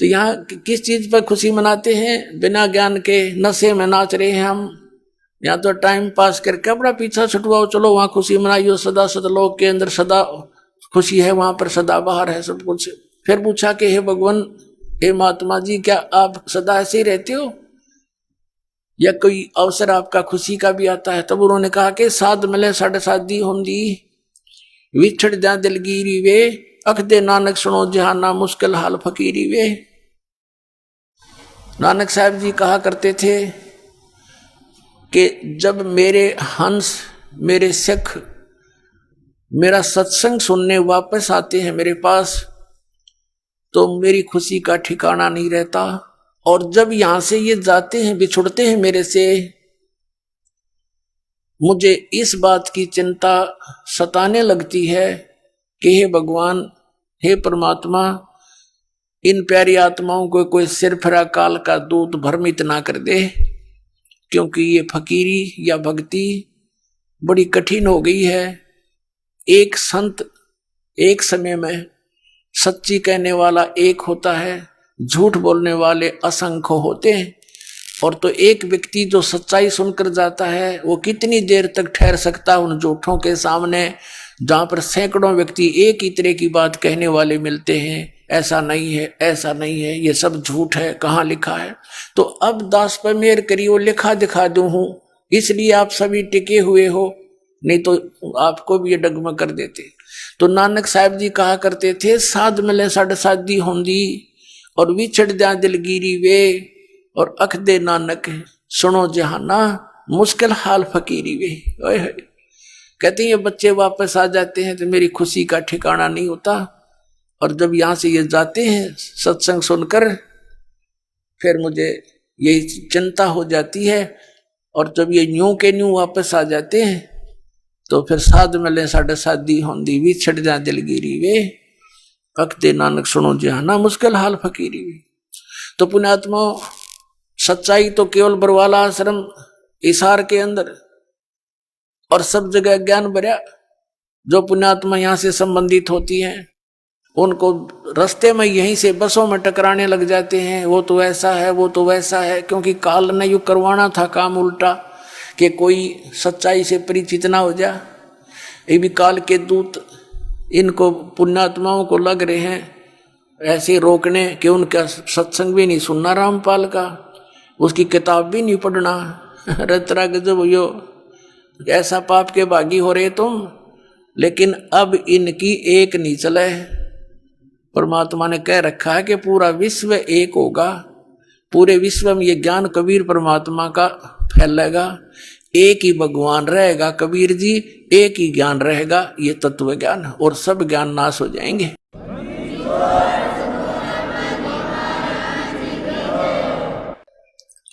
तो यहाँ किस चीज पर खुशी मनाते हैं? बिना ज्ञान के नशे में नाच रहे हैं हम। यहाँ तो टाइम पास करके अपना पीछा छुटवाओ, चलो वहां खुशी मनाइयो, सदा सतलोक के अंदर सदा खुशी है, वहां पर सदा बाहर है सब कुछ। फिर पूछा कि हे भगवान, हे महात्मा जी, क्या आप सदा ऐसे ही रहते हो या कोई अवसर आपका खुशी का भी आता है? तब उन्होंने कहा कि साध मिले साढ़े शादी होंदी, विछड़ जा दिलगिरी वे, अख दे नानक सुनो जहाना मुश्किल हाल फकीरी वे। नानक साहब जी कहा करते थे कि जब मेरे हंस, मेरे सिख मेरा सत्संग सुनने वापस आते हैं मेरे पास, तो मेरी खुशी का ठिकाना नहीं रहता। और जब यहां से ये जाते हैं, बिछुड़ते हैं मेरे से, मुझे इस बात की चिंता सताने लगती है कि हे भगवान, हे परमात्मा, इन प्यारी आत्माओं को कोई सिर फिरा काल का दूत भ्रमित ना कर दे, क्योंकि ये फकीरी या भक्ति बड़ी कठिन हो गई है। एक संत एक समय में सच्ची कहने वाला एक होता है, झूठ बोलने वाले असंख्य होते हैं। और तो एक व्यक्ति जो सच्चाई सुनकर जाता है, वो कितनी देर तक ठहर सकता है उन झूठों के सामने, जहां पर सैकड़ों व्यक्ति एक ही तरह की बात कहने वाले मिलते हैं। ऐसा नहीं है, ऐसा नहीं है, ये सब झूठ है, कहाँ लिखा है? तो अब दास पर मेहर करिए, वो लिखा दिखा दूं हूं, इसलिए आप सभी टिके हुए हो, नहीं तो आपको भी ये डगमग कर देते। तो नानक साहब जी कहा करते थे, साध मिले साढ़े शादी होंदी और विछड़ जा दिलगिरी वे, और अख दे नानक सुनो जहाना मुश्किल हाल फकीरी वे। ओए कहते हैं ये बच्चे वापस आ जाते हैं तो मेरी खुशी का ठिकाना नहीं होता। और जब यहां से ये जाते हैं सत्संग सुनकर, फिर मुझे यही चिंता हो जाती है। और जब ये न्यू के न्यू वापस आ जाते हैं, तो फिर साध मिले साढ़े शादी होंदी, विछड़ जा दिलगिरी वे, अख दे नानक सुनो जहाना मुश्किल हाल फकीरी वे। तो पुण्यात्मा, सच्चाई तो केवल बरवाला आश्रम इसार के अंदर और सब जगह ज्ञान भरा। जो पुण्यात्मा यहाँ से संबंधित होती हैं, उनको रास्ते में यहीं से बसों में टकराने लग जाते हैं, वो तो ऐसा है, वो तो वैसा है, क्योंकि काल ने यूं करवाना था काम उल्टा कि कोई सच्चाई से परिचित ना हो जा। ये भी काल के दूत इनको पुण्यात्माओं को लग रहे हैं ऐसे रोकने कि उनका सत्संग भी नहीं सुनना, रामपाल का उसकी किताब भी नहीं पढ़ना। रतरा गजब यो, ऐसा पाप के भागी हो रहे तुम। लेकिन अब इनकी एक नहीं चले। परमात्मा ने कह रखा है कि पूरा विश्व एक होगा, पूरे विश्व में ये ज्ञान कबीर परमात्मा का फैलेगा, एक ही भगवान रहेगा कबीर जी, एक ही ज्ञान रहेगा, ये तत्व ज्ञान, और सब ज्ञान नाश हो जाएंगे।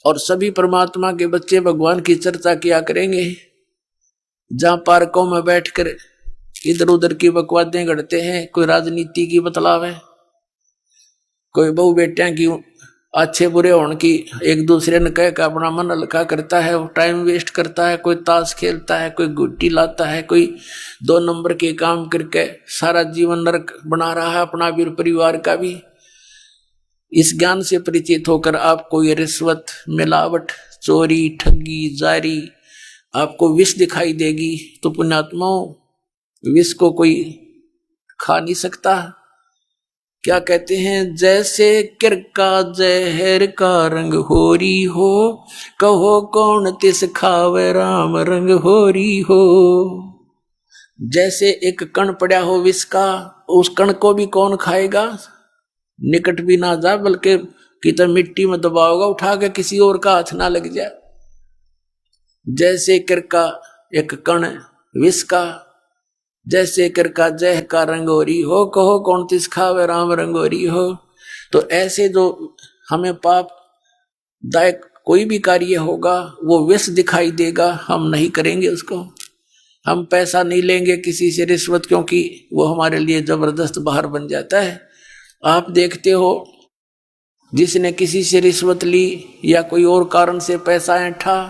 और सभी परमात्मा के बच्चे भगवान की चर्चा किया करेंगे। जहां पार्कों में बैठकर इधर उधर की बकवादें गढ़ते हैं, कोई राजनीति की बतलाव है, कोई बहु बेटियां की अच्छे बुरे होने की एक दूसरे ने कह के अपना मन हल्का करता है, टाइम वेस्ट करता है, कोई ताश खेलता है, कोई गुट्टी लाता है, कोई 2 नंबर के काम करके सारा जीवन नरक बना रहा है अपना भी परिवार का भी। इस ज्ञान से परिचित होकर आपको ये रिश्वत, मिलावट, चोरी, ठगी, जारी आपको विष दिखाई देगी तो पुण्यात्माओं, विष को कोई खा नहीं सकता। क्या कहते हैं, जैसे किरका जहर का रंग होरी हो, कहो कौन तिस खावे राम रंग होरी हो। जैसे एक कण पड़ा हो विष का, उस कण को भी कौन खाएगा, निकट भी ना जा, बल्कि कितना मिट्टी में दबाओगा उठा के, किसी और का हाथ ना लग जाए। जैसे किरका एक कण विष का, जैसे किरका जह का रंगोरी हो, कहो कौन तिस खावे राम रंगोरी हो। तो ऐसे जो हमें पाप दायक कोई भी कार्य होगा वो विष दिखाई देगा, हम नहीं करेंगे उसको। हम पैसा नहीं लेंगे किसी से रिश्वत, क्योंकि वो हमारे लिए जबरदस्त बाहर बन जाता है। आप देखते हो जिसने किसी से रिश्वत ली या कोई और कारण से पैसा ऐंठा,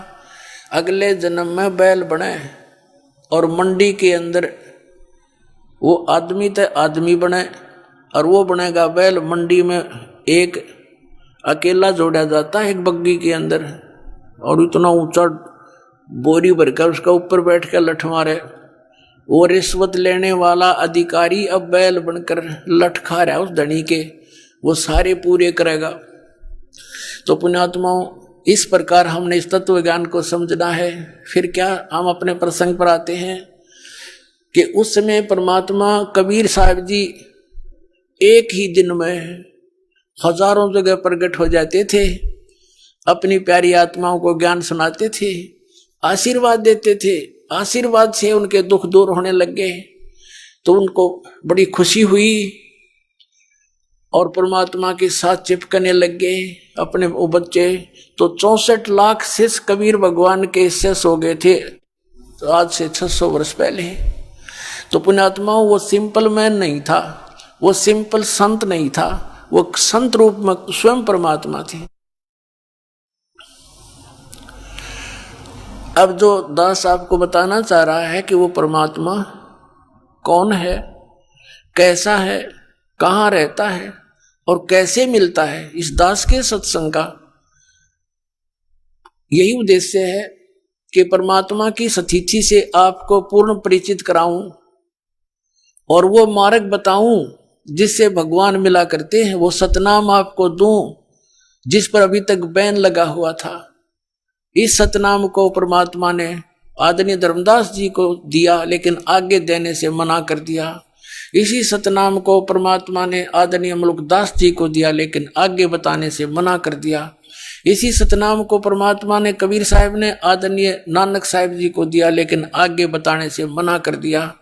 अगले जन्म में बैल बने और मंडी के अंदर वो आदमी तो आदमी बने और वो बनेगा बैल। मंडी में एक अकेला जोड़ा जाता है एक बग्गी के अंदर, और इतना ऊंचा बोरी भरकर उसका ऊपर बैठ कर लठ मारे। वो रिश्वत लेने वाला अधिकारी अब बैल बनकर लठ खा रहा है उस धनी के, वो सारे पूरे करेगा। तो पुण्यात्माओं, इस प्रकार हमने इस तत्व ज्ञान को समझना है। फिर क्या, हम अपने प्रसंग पर आते हैं कि उस समय परमात्मा कबीर साहब जी एक ही दिन में हजारों जगह प्रकट हो जाते थे, अपनी प्यारी आत्माओं को ज्ञान सुनाते थे, आशीर्वाद देते थे। आशीर्वाद से उनके दुख दूर होने लग गए तो उनको बड़ी खुशी हुई और परमात्मा के साथ चिपकने लग गए अपने वो बच्चे। तो 64 लाख शिष्य कबीर भगवान के शिष्य हो गए थे तो आज से 600 वर्ष पहले। तो पुण्यात्माओं, वो सिंपल मैन नहीं था, वो सिंपल संत नहीं था, वो संत रूप में स्वयं परमात्मा थे। अब जो दास आपको बताना चाह रहा है कि वो परमात्मा कौन है, कैसा है, कहाँ रहता है और कैसे मिलता है, इस दास के सत्संग का यही उद्देश्य है कि परमात्मा की सतीथि से आपको पूर्ण परिचित कराऊं और वो मार्ग बताऊं जिससे भगवान मिला करते हैं। वो सतनाम आपको दूं जिस पर अभी तक बैन लगा हुआ था। इस सतनाम को परमात्मा ने आदरणीय धर्मदास जी को दिया, लेकिन आगे देने से मना कर दिया। इसी सतनाम को परमात्मा ने आदरणीय मुल्कदास जी को दिया, लेकिन आगे बताने से मना कर दिया। इसी सतनाम को परमात्मा ने कबीर साहब ने आदरणीय नानक साहब जी को दिया, लेकिन आगे बताने से मना कर दिया।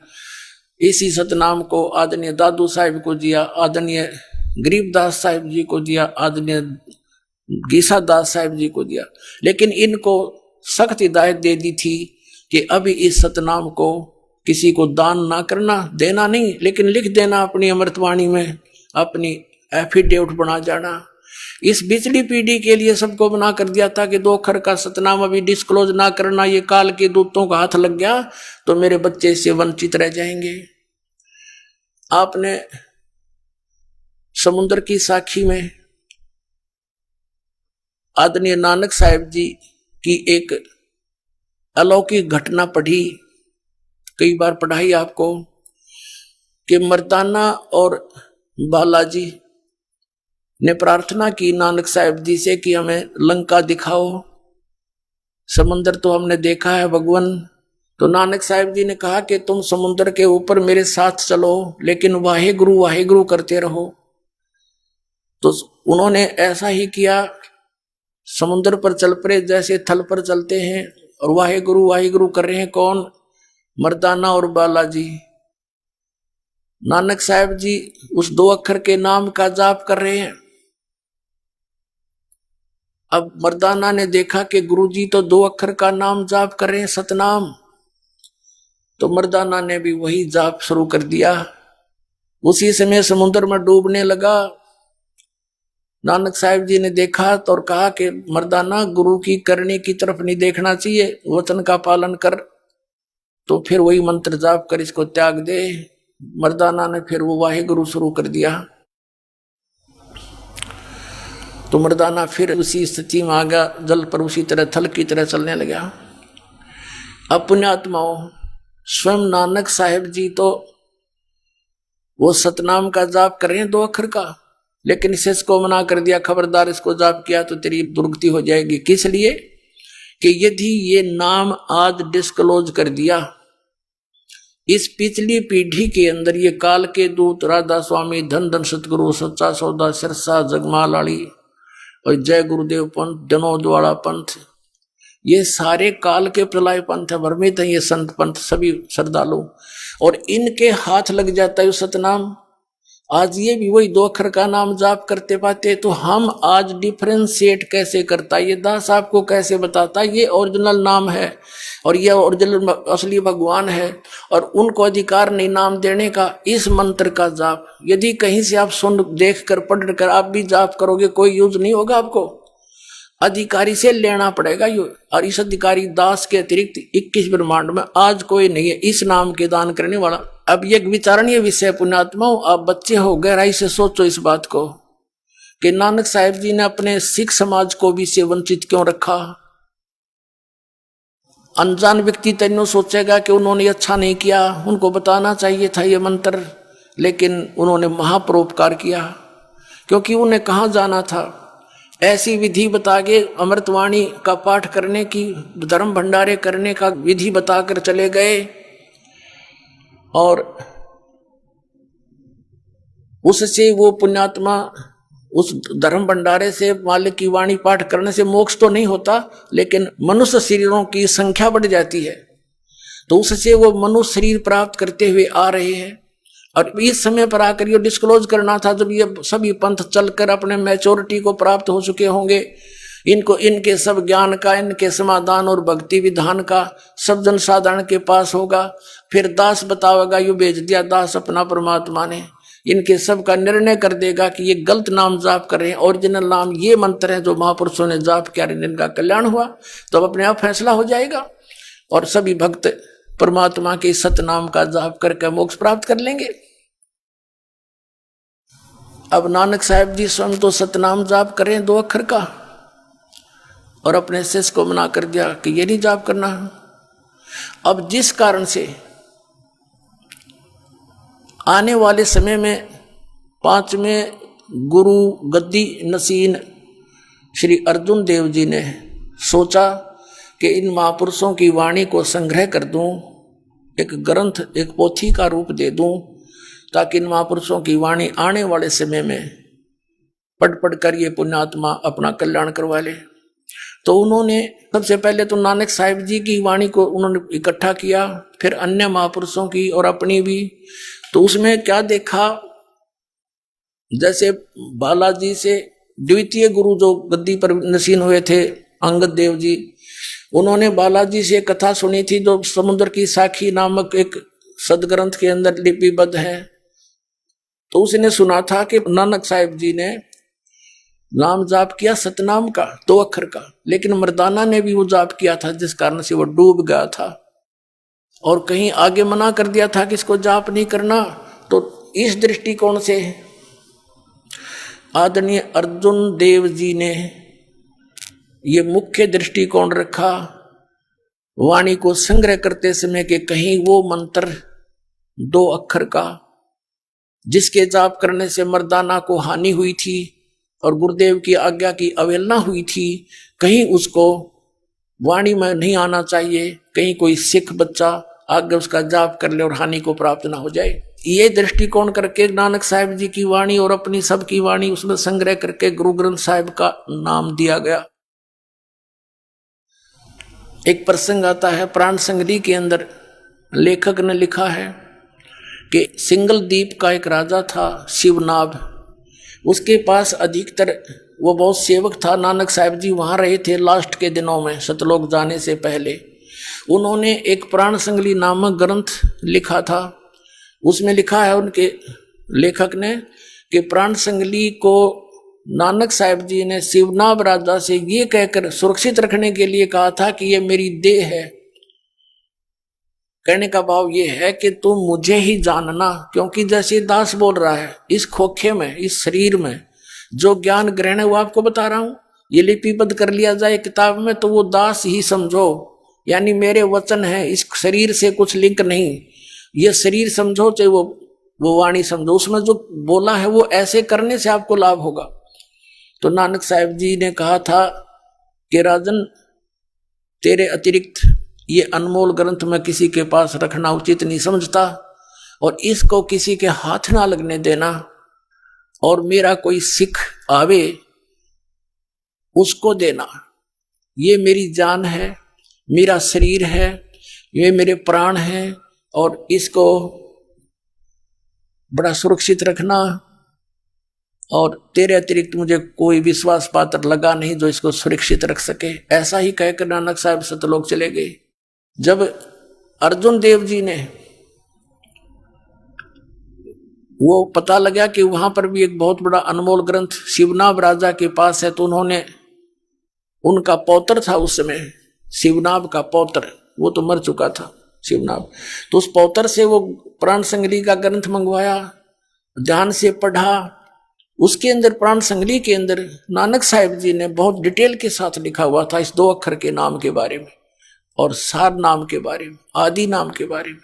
इसी सतनाम को आदरणीय दादू साहब को दिया, आदरणीय गरीबदास साहब जी को दिया, आदरणीय गीसा दास साहब जी को दिया, लेकिन इनको सख्त हिदायत दे दी थी कि अभी इस सतनाम को किसी को दान ना करना, देना नहीं, लेकिन लिख देना अपनी अमृतवाणी में, अपनी एफिडेविट बना जाना। इस बिचली पीढ़ी के लिए सबको बना कर दिया था कि 2 अक्षर का सतनाम अभी डिस्क्लोज ना करना, ये काल के दूतों का हाथ लग गया तो मेरे बच्चे इससे वंचित रह जाएंगे। आपने समुद्र की साखी में आदरणीय नानक साहब जी की एक अलौकिक घटना पढ़ी, कई बार पढ़ाई आपको, कि मर्दाना और बालाजी ने प्रार्थना की नानक साहब जी से कि हमें लंका दिखाओ, समुद्र तो हमने देखा है भगवान। तो नानक साहब जी ने कहा कि तुम समुद्र के ऊपर मेरे साथ चलो, लेकिन वाहेगुरु वाहेगुरु करते रहो। तो उन्होंने ऐसा ही किया, समुद्र पर चल पड़े जैसे थल पर चलते हैं, और वाहेगुरु वाहेगुरु कर रहे हैं। कौन? मर्दाना और बालाजी। नानक साहब जी उस 2 अक्षर के नाम का जाप कर रहे हैं। अब मर्दाना ने देखा कि गुरुजी तो 2 अक्षर का नाम जाप कर रहे हैं, सतनाम। तो मर्दाना ने भी वही जाप शुरू कर दिया। उसी समय समुद्र में डूबने लगा। नानक साहिब जी ने देखा तो और कहा कि मर्दाना, गुरु की करनी की तरफ नहीं देखना चाहिए, वचन का पालन कर। तो फिर वही मंत्र जाप कर इसको त्याग दे। मर्दाना ने फिर वो वाहे गुरु शुरू कर दिया। तो मर्दाना फिर उसी स्थिति में आ गया, जल पर उसी तरह थल की तरह चलने लगा। अब पुण्यात्माओं, स्वयं नानक साहिब जी तो वो सतनाम का जाप कर रहे हैं 2 अक्षर का, लेकिन इसे इसको मना कर दिया, खबरदार इसको जाप किया तो तेरी दुर्गति हो जाएगी। किस लिए? कि यदि ये नाम आज डिस्क्लोज कर दिया, इस पिछली पीढ़ी के अंदर ये काल के दूत, राधा स्वामी, धन धन सतगुरु, सच्चा सौदा, सिरसा, जगमालाड़ी और जय गुरुदेव पंथ, जनोद वाला पंथ, ये सारे काल के प्रलय पंथ है, भ्रमित है ये संत पंथ सभी श्रद्धालु, और इनके हाथ लग जाता है सतनाम। आज ये भी वही 2 अक्षर का नाम जाप करते पाते, तो हम आज डिफरेंशिएट कैसे करता, ये दास आपको कैसे बताता ये ओरिजिनल नाम है और ये ओरिजिनल असली भगवान है, और उनको अधिकार नहीं नाम देने का। इस मंत्र का जाप यदि कहीं से आप सुन देख कर पढ़ कर आप भी जाप करोगे, कोई यूज नहीं होगा, आपको अधिकारी से लेना पड़ेगा ये। और इस अधिकारी दास के अतिरिक्त 21 ब्रह्मांड में आज कोई नहीं है इस नाम के दान करने वाला। अब ये विचारणीय विषय पुण्यात्माओं, आप बच्चे हो, गहराई से सोचो इस बात को कि नानक साहिब जी ने अपने सिख समाज को भी से वंचित क्यों रखा। अनजान व्यक्ति तैनो सोचेगा कि उन्होंने अच्छा नहीं किया, उनको बताना चाहिए था ये मंत्र, लेकिन उन्होंने महापरोपकार किया, क्योंकि उन्हें कहाँ जाना था। ऐसी विधि बता के अमृतवाणी का पाठ करने की, धर्म भंडारे करने का विधि बताकर चले गए, और उससे वो पुण्यात्मा उस धर्म भंडारे से मालिक की वाणी पाठ करने से मोक्ष तो नहीं होता, लेकिन मनुष्य शरीरों की संख्या बढ़ जाती है। तो उससे वो मनुष्य शरीर प्राप्त करते हुए आ रहे हैं। और इस समय पर आकर ये डिस्क्लोज करना था जब ये सभी पंथ चलकर अपने मैच्योरिटी को प्राप्त हो चुके होंगे, इनको इनके सब ज्ञान का, इनके समाधान और भक्ति विधान का सब जन साधारण के पास होगा। फिर दास बतावेगा, यू भेज दिया दास अपना परमात्मा ने, इनके सब का निर्णय कर देगा कि ये गलत नाम जाप कर रहे हैं, ओरिजिनल नाम ये मंत्र है जो महापुरुषों ने जाप किया, इनका कल्याण हुआ। तो अब अपने आप फैसला हो जाएगा और सभी भक्त परमात्मा के सतनाम का जाप करके मोक्ष प्राप्त कर लेंगे। अब नानक साहिब जी स्वयं तो सतनाम जाप करें 2 अक्षर का, और अपने शिष्य को मना कर दिया कि ये नहीं जाप करना। अब जिस कारण से आने वाले समय में 5वें गुरु गद्दी नसीन श्री अर्जुन देव जी ने सोचा कि इन महापुरुषों की वाणी को संग्रह कर दूं, एक ग्रंथ, एक पोथी का रूप दे दूं, ताकि इन महापुरुषों की वाणी आने वाले समय में पढ़ कर ये पुण्यात्मा अपना कल्याण करवा ले। तो उन्होंने सबसे पहले तो नानक साहिब जी की वाणी को उन्होंने इकट्ठा किया, फिर अन्य महापुरुषों की और अपनी भी। तो उसमें क्या देखा, जैसे बालाजी से द्वितीय गुरु जो गद्दी पर नसीन हुए थे अंगद देव जी, उन्होंने बालाजी से कथा सुनी थी जो समुद्र की साखी नामक एक सदग्रंथ के अंदर लिपिबद्ध है। तो उसने सुना था कि नानक साहिब जी ने नाम जाप किया सतनाम का 2 अक्षर का, लेकिन मर्दाना ने भी वो जाप किया था, जिस कारण से वो डूब गया था और कहीं आगे मना कर दिया था कि इसको जाप नहीं करना। तो इस दृष्टिकोण से आदरणीय अर्जुन देव जी ने ये मुख्य दृष्टिकोण रखा वाणी को संग्रह करते समय के कहीं वो मंत्र 2 अक्षर का जिसके जाप करने से मर्दाना को हानि हुई थी और गुरुदेव की आज्ञा की अवहेलना हुई थी, कहीं उसको वाणी में नहीं आना चाहिए, कहीं कोई सिख बच्चा आगे उसका जाप कर ले और हानि को प्राप्त ना हो जाए। ये दृष्टिकोण करके नानक साहिब जी की वाणी और अपनी सबकी वाणी उसमें संग्रह करके गुरु ग्रंथ साहिब का नाम दिया गया। एक प्रसंग आता है प्राण संगरी के अंदर, लेखक ने लिखा है कि सिंगल द्वीप का एक राजा था शिवनाभ, उसके पास अधिकतर वो बहुत सेवक था। नानक साहिब जी वहाँ रहे थे लास्ट के दिनों में, सतलोक जाने से पहले। उन्होंने एक प्राण संगली नामक ग्रंथ लिखा था। उसमें लिखा है उनके लेखक ने कि प्राण संगली को नानक साहब जी ने शिवनाभ राजा से ये कहकर सुरक्षित रखने के लिए कहा था कि ये मेरी देह है। कहने का भाव ये है कि तुम मुझे ही जानना, क्योंकि जैसे दास बोल रहा है, इस खोखे में, इस शरीर में जो ज्ञान ग्रहण है वो आपको बता रहा हूं, ये लिपिबद्ध कर लिया जाए किताब में तो वो दास ही समझो, यानी मेरे वचन है, इस शरीर से कुछ लिंक नहीं। ये शरीर समझो चाहे वो वाणी समझो, उसमें जो बोला है वो ऐसे करने से आपको लाभ होगा। तो नानक साहब जी ने कहा था कि राजन, तेरे अतिरिक्त ये अनमोल ग्रंथ मैं किसी के पास रखना उचित नहीं समझता, और इसको किसी के हाथ ना लगने देना, और मेरा कोई सिख आवे उसको देना। ये मेरी जान है, मेरा शरीर है, ये मेरे प्राण है, और इसको बड़ा सुरक्षित रखना, और तेरे अतिरिक्त मुझे कोई विश्वास पात्र लगा नहीं जो इसको सुरक्षित रख सके। ऐसा ही कहकर नानक साहब सतलोक चले गए। जब अर्जुन देव जी ने वो पता लगा कि वहां पर भी एक बहुत बड़ा अनमोल ग्रंथ शिवनाभ राजा के पास है, तो उन्होंने, उनका पौत्र था उस समय, शिवनाभ का पौत्र, वो तो मर चुका था शिवनाभ, तो उस पौत्र से वो प्राण संगली का ग्रंथ मंगवाया, ध्यान से पढ़ा। उसके अंदर, प्राण संगली के अंदर नानक साहब जी ने बहुत डिटेल के साथ लिखा हुआ था इस 2 अक्षर के नाम के बारे में, और सार नाम के बारे में, आदि नाम के बारे में।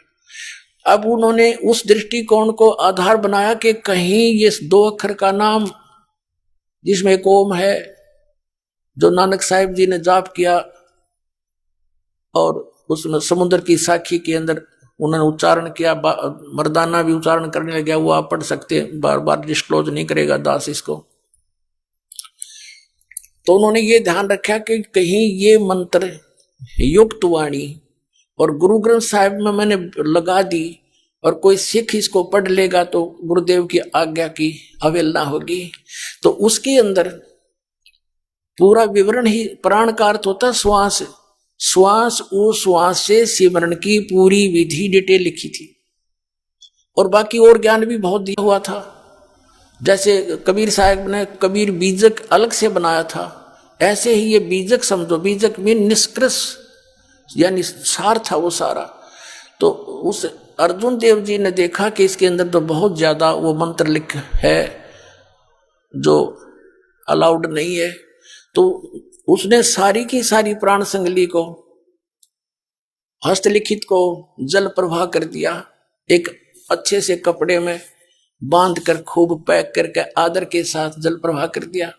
अब उन्होंने उस दृष्टिकोण को आधार बनाया कि कहीं ये 2 अक्षर का नाम, जिसमें एक ओम है, जो नानक साहब जी ने जाप किया, और उसमें समुद्र की साखी के अंदर उन्होंने उच्चारण किया, मर्दाना भी उच्चारण करने लग गया, वो आप पढ़ सकते हैं, बार बार डिस्क्लोज नहीं करेगा दास इसको। तो उन्होंने ये ध्यान रखा कि कहीं ये मंत्र युक्त वाणी और गुरु ग्रंथ साहिब में मैंने लगा दी, और कोई सिख इसको पढ़ लेगा तो गुरुदेव की आज्ञा की अवहेलना होगी। तो उसके अंदर पूरा विवरण ही, प्राण का अर्थ होता श्वास, श्वास श्वास से सिमरन की पूरी विधि डिटेल लिखी थी, और बाकी और ज्ञान भी बहुत दिया हुआ था। जैसे कबीर साहब ने कबीर बीजक अलग से बनाया था, ऐसे ही ये बीजक समझो, बीजक में निष्कृष यानी सार था वो सारा। तो उस अर्जुन देव जी ने देखा कि इसके अंदर तो बहुत ज्यादा वो मंत्र लिख है जो अलाउड नहीं है, तो उसने सारी की सारी प्राण संगली को, हस्तलिखित को जल प्रवाह कर दिया, एक अच्छे से कपड़े में बांध कर खूब पैक करके आदर के साथ जल प्रवाह कर दिया।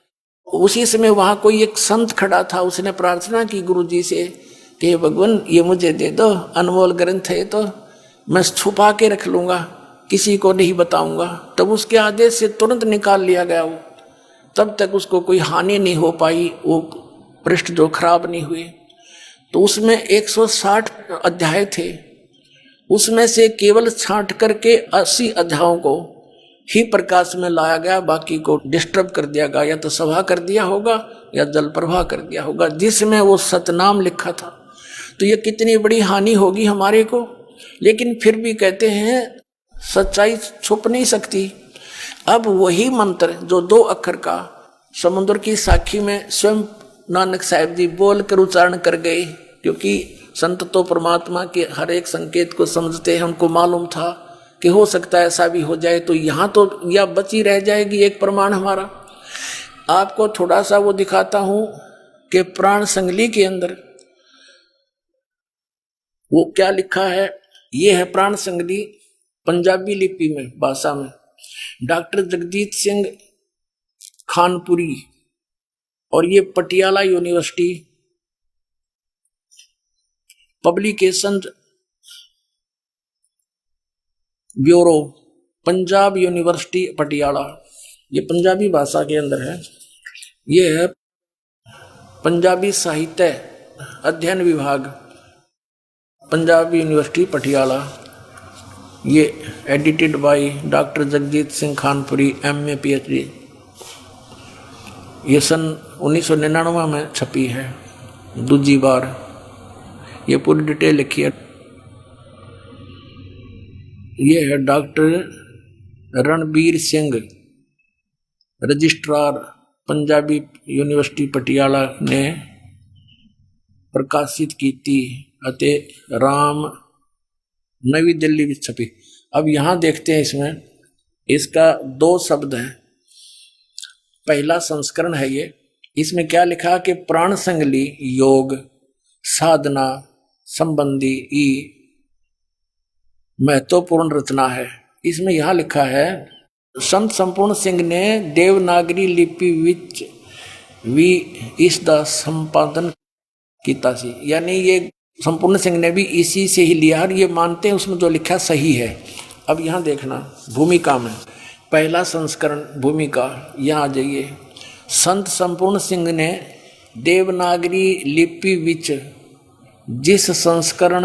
उसी समय वहां कोई एक संत खड़ा था, उसने प्रार्थना की गुरु जी से कि भगवान ये मुझे दे दो, अनमोल ग्रंथ है तो मैं छुपा के रख लूंगा, किसी को नहीं बताऊंगा। तब उसके आदेश से तुरंत निकाल लिया गया वो, तब तक उसको कोई हानि नहीं हो पाई, वो पृष्ठ जो खराब नहीं हुए। तो उसमें 160 अध्याय थे, उसमें से केवल छांट करके 80 अध्यायों को ही प्रकाश में लाया गया, बाकी को डिस्टर्ब कर दिया गया, या तो सभा कर दिया होगा या जल प्रवाह कर दिया होगा, जिसमें वो सतनाम लिखा था। तो ये कितनी बड़ी हानि होगी हमारे को, लेकिन फिर भी कहते हैं सच्चाई छुप नहीं सकती। अब वही मंत्र जो 2 अक्षर का समुद्र की साखी में स्वयं नानक साहब जी बोल कर उच्चारण कर गए, क्योंकि संत तो परमात्मा के हर एक संकेत को समझते हैं, उनको मालूम था कि हो सकता है ऐसा भी हो जाए, तो यहाँ तो या बची रह जाएगी एक प्रमाण हमारा। आपको थोड़ा सा वो दिखाता हूं कि प्राण संगली के अंदर वो क्या लिखा है। ये है प्राण संगली पंजाबी लिपि में, भाषा में, डॉक्टर जगजीत सिंह खानपुरी, और ये Patiala university publication bureau, Punjab university Patiala, ये पंजाबी भाषा के अंदर है। ये है पंजाबी साहित्य अध्ययन विभाग, पंजाब यूनिवर्सिटी पटियाला। ये edited by doctor Jagjit Singh Khanpuri, MA PhD। ये सन 1999 में छपी है, दूसरी बार। ये पूरी डिटेल लिखी है। ये है doctor Ranbir Singh, registrar Punjabi university Patiala ने प्रकाशित की थी अते राम नवी दिल्ली में छपी। अब यहां देखते हैं, इसमें इसका 2 शब्द है, पहला संस्करण है ये। इसमें क्या लिखा कि प्राण संगली योग साधना संबंधी महत्वपूर्ण रचना है। इसमें यहां लिखा है संत संपूर्ण सिंह ने देवनागरी लिपि विच भी इसका संपादन किया सी, यानी ये संपूर्ण सिंह ने भी इसी से ही लिया और ये मानते हैं उसमें जो लिखा सही है। अब यहाँ देखना भूमिका में पहला संस्करण भूमिका, यहाँ आ जाइए। संत संपूर्ण सिंह ने देवनागरी लिपि विच जिस संस्करण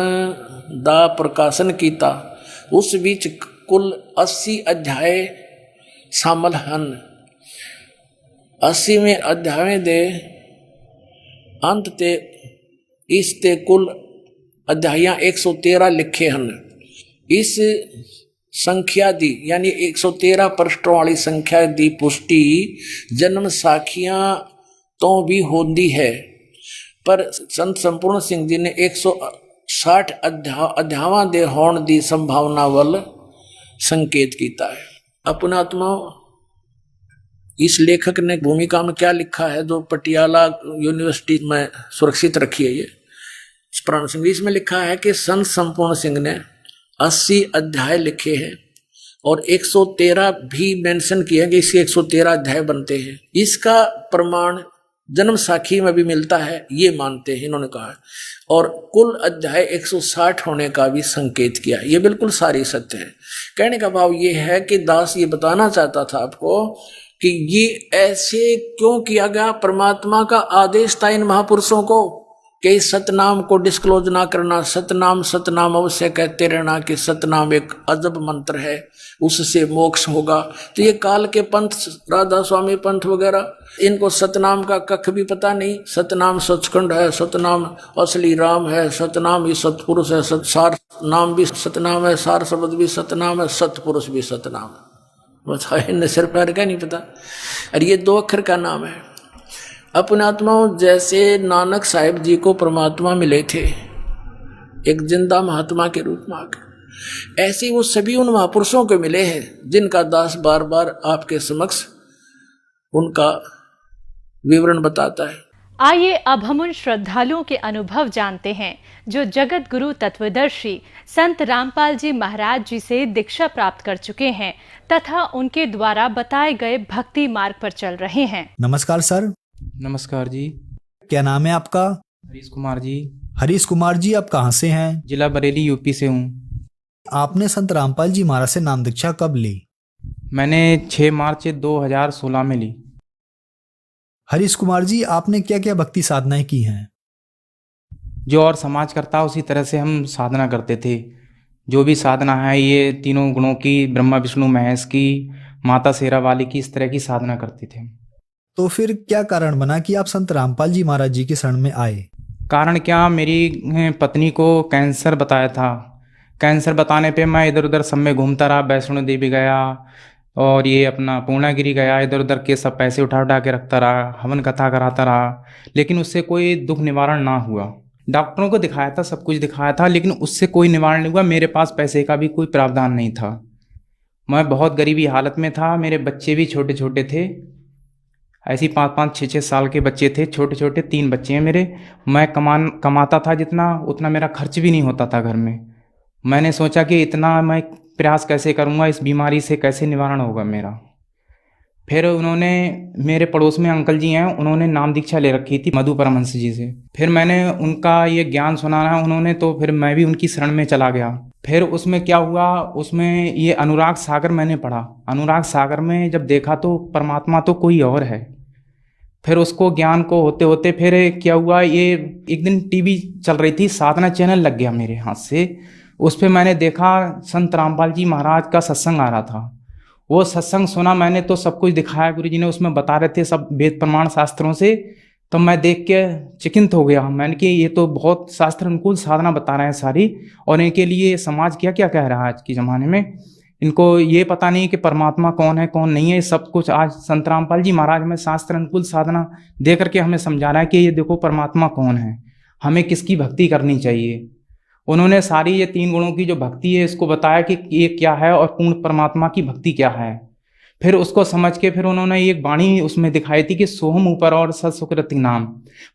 दा प्रकाशन किया उस विच कुल 80 अध्याय शामिल हैं। 80वें अध्याय दे अंत ते इस ते कुल अध्यायां 113 लिखे हैं। इस संख्या दी यानी 113 पृष्ठों वाली संख्या दी पुष्टि जन्म साखियां तो भी होती है, पर संत संपूर्ण सिंह जी ने 160 अध्यावां दे होने दी संभावना वल संकेत किया है। अपनात्मा इस लेखक ने भूमिका में क्या लिखा है जो पटियाला यूनिवर्सिटी में सुरक्षित रखी है, ये प्राण सिंह, इसमें लिखा है कि संत संपूर्ण सिंह ने 80 अध्याय लिखे हैं और 113 भी मेंशन किया कि इसके 113 अध्याय बनते हैं। इसका प्रमाण जन्म साखी में भी मिलता है, ये मानते हैं इन्होंने कहा, और कुल अध्याय 160 होने का भी संकेत किया। ये बिल्कुल सारी सत्य है। कहने का भाव ये है कि दास ये बताना चाहता था आपको कि ये ऐसे क्यों किया गया। परमात्मा का आदेश था इन महापुरुषों को कि सतनाम को डिस्क्लोज ना करना, सतनाम सतनाम अवश्य कहते रहना कि सतनाम एक अजब मंत्र है, उससे मोक्ष होगा। तो ये काल के पंथ, राधा स्वामी पंथ वगैरह, इनको सतनाम का कख भी पता नहीं। सतनाम सचखंड है, सतनाम असली राम है, सतनाम ही सतपुरुष है, सार नाम भी सतनाम है, सार शब्द भी सतनाम है, सतपुरुष भी सतनाम है। बताओ इन्हें सिर पैर का नहीं पता। और ये 2 अक्षर का नाम है। अपने आत्माओं जैसे नानक साहिब जी को परमात्मा मिले थे एक जिंदा महात्मा के रूप में आकर, ऐसे वो सभी उन महापुरुषों को मिले हैं जिनका दास बार बार आपके समक्ष उनका विवरण बताता है। आइए अब हम उन श्रद्धालुओं के अनुभव जानते हैं जो जगत गुरु तत्वदर्शी संत रामपाल जी महाराज जी से दीक्षा प्राप्त कर चुके हैं तथा उनके द्वारा बताए गए भक्ति मार्ग पर चल रहे हैं। नमस्कार सर। नमस्कार जी। क्या नाम है आपका? हरीश कुमार जी। हरीश कुमार जी, आप कहाँ से हैं? जिला बरेली यूपी से हूँ। आपने संत रामपाल जी महाराज से नाम दीक्षा कब ली? मैंने 6 मार्च 2016 में ली। हरीश कुमार जी, आपने क्या क्या भक्ति साधनाएं की हैं? जो और समाज करता उसी तरह से हम साधना करते थे। जो भी साधना है ये तीनों गुणों की, ब्रह्मा विष्णु महेश की, माता शेरा वाली की, इस तरह की साधना करते थे। तो फिर क्या कारण बना कि आप संत रामपाल जी महाराज जी के शरण में आए? कारण क्या, मेरी पत्नी को कैंसर बताया था। कैंसर बताने पे मैं इधर उधर सब में घूमता रहा। वैष्णो देवी गया और ये अपना पूर्णागिरी गया, इधर उधर के सब पैसे उठा उठा के रखता रहा, हवन कथा कराता रहा, लेकिन उससे कोई दुख निवारण ना हुआ। डॉक्टरों को दिखाया था, सब कुछ दिखाया था, लेकिन उससे कोई निवारण नहीं हुआ। मेरे पास पैसे का भी कोई प्रावधान नहीं था। मैं बहुत गरीबी हालत में था। मेरे बच्चे भी छोटे छोटे थे, ऐसी 5-5, 6-6 साल के बच्चे थे, छोटे छोटे। 3 बच्चे हैं मेरे। मैं कमाता था जितना, उतना मेरा खर्च भी नहीं होता था घर में। मैंने सोचा कि इतना मैं प्रयास कैसे करूँगा, इस बीमारी से कैसे निवारण होगा मेरा। फिर उन्होंने, मेरे पड़ोस में अंकल जी हैं, उन्होंने नाम दीक्षा ले रखी थी मधु परमहंस जी से। फिर मैंने उनका ये ज्ञान सुना है उन्होंने, तो फिर मैं भी उनकी शरण में चला गया। फिर उसमें क्या हुआ, उसमें ये अनुराग सागर मैंने पढ़ा। अनुराग सागर में जब देखा तो परमात्मा तो कोई और है। फिर उसको ज्ञान को होते होते फिर क्या हुआ, ये एक दिन टीवी चल रही थी, साधना चैनल लग गया मेरे हाथ से। उस पर मैंने देखा संत रामपाल जी महाराज का सत्संग आ रहा था। वो सत्संग सुना मैंने, तो सब कुछ दिखाया गुरु जी ने, उसमें बता रहे थे सब वेद प्रमाण शास्त्रों से। तो मैं देख के चिकिंत हो गया। मैंने कि ये तो बहुत शास्त्र अनुकूल साधना बता रहे हैं सारी, और इनके लिए समाज क्या क्या कह रहा है आज के ज़माने में, इनको ये पता नहीं कि परमात्मा कौन है कौन नहीं है। सब कुछ आज संत रामपाल जी महाराज में शास्त्र अनुकूल साधना दे करके हमें समझा रहा है कि ये देखो परमात्मा कौन है, हमें किसकी भक्ति करनी चाहिए। उन्होंने सारी ये 3 गुणों की जो भक्ति है इसको बताया कि ये क्या है और पूर्ण परमात्मा की भक्ति क्या है। फिर उसको समझ के फिर उन्होंने एक वाणी उसमें दिखाई थी कि सोहम ऊपर और सत सुकृति नाम।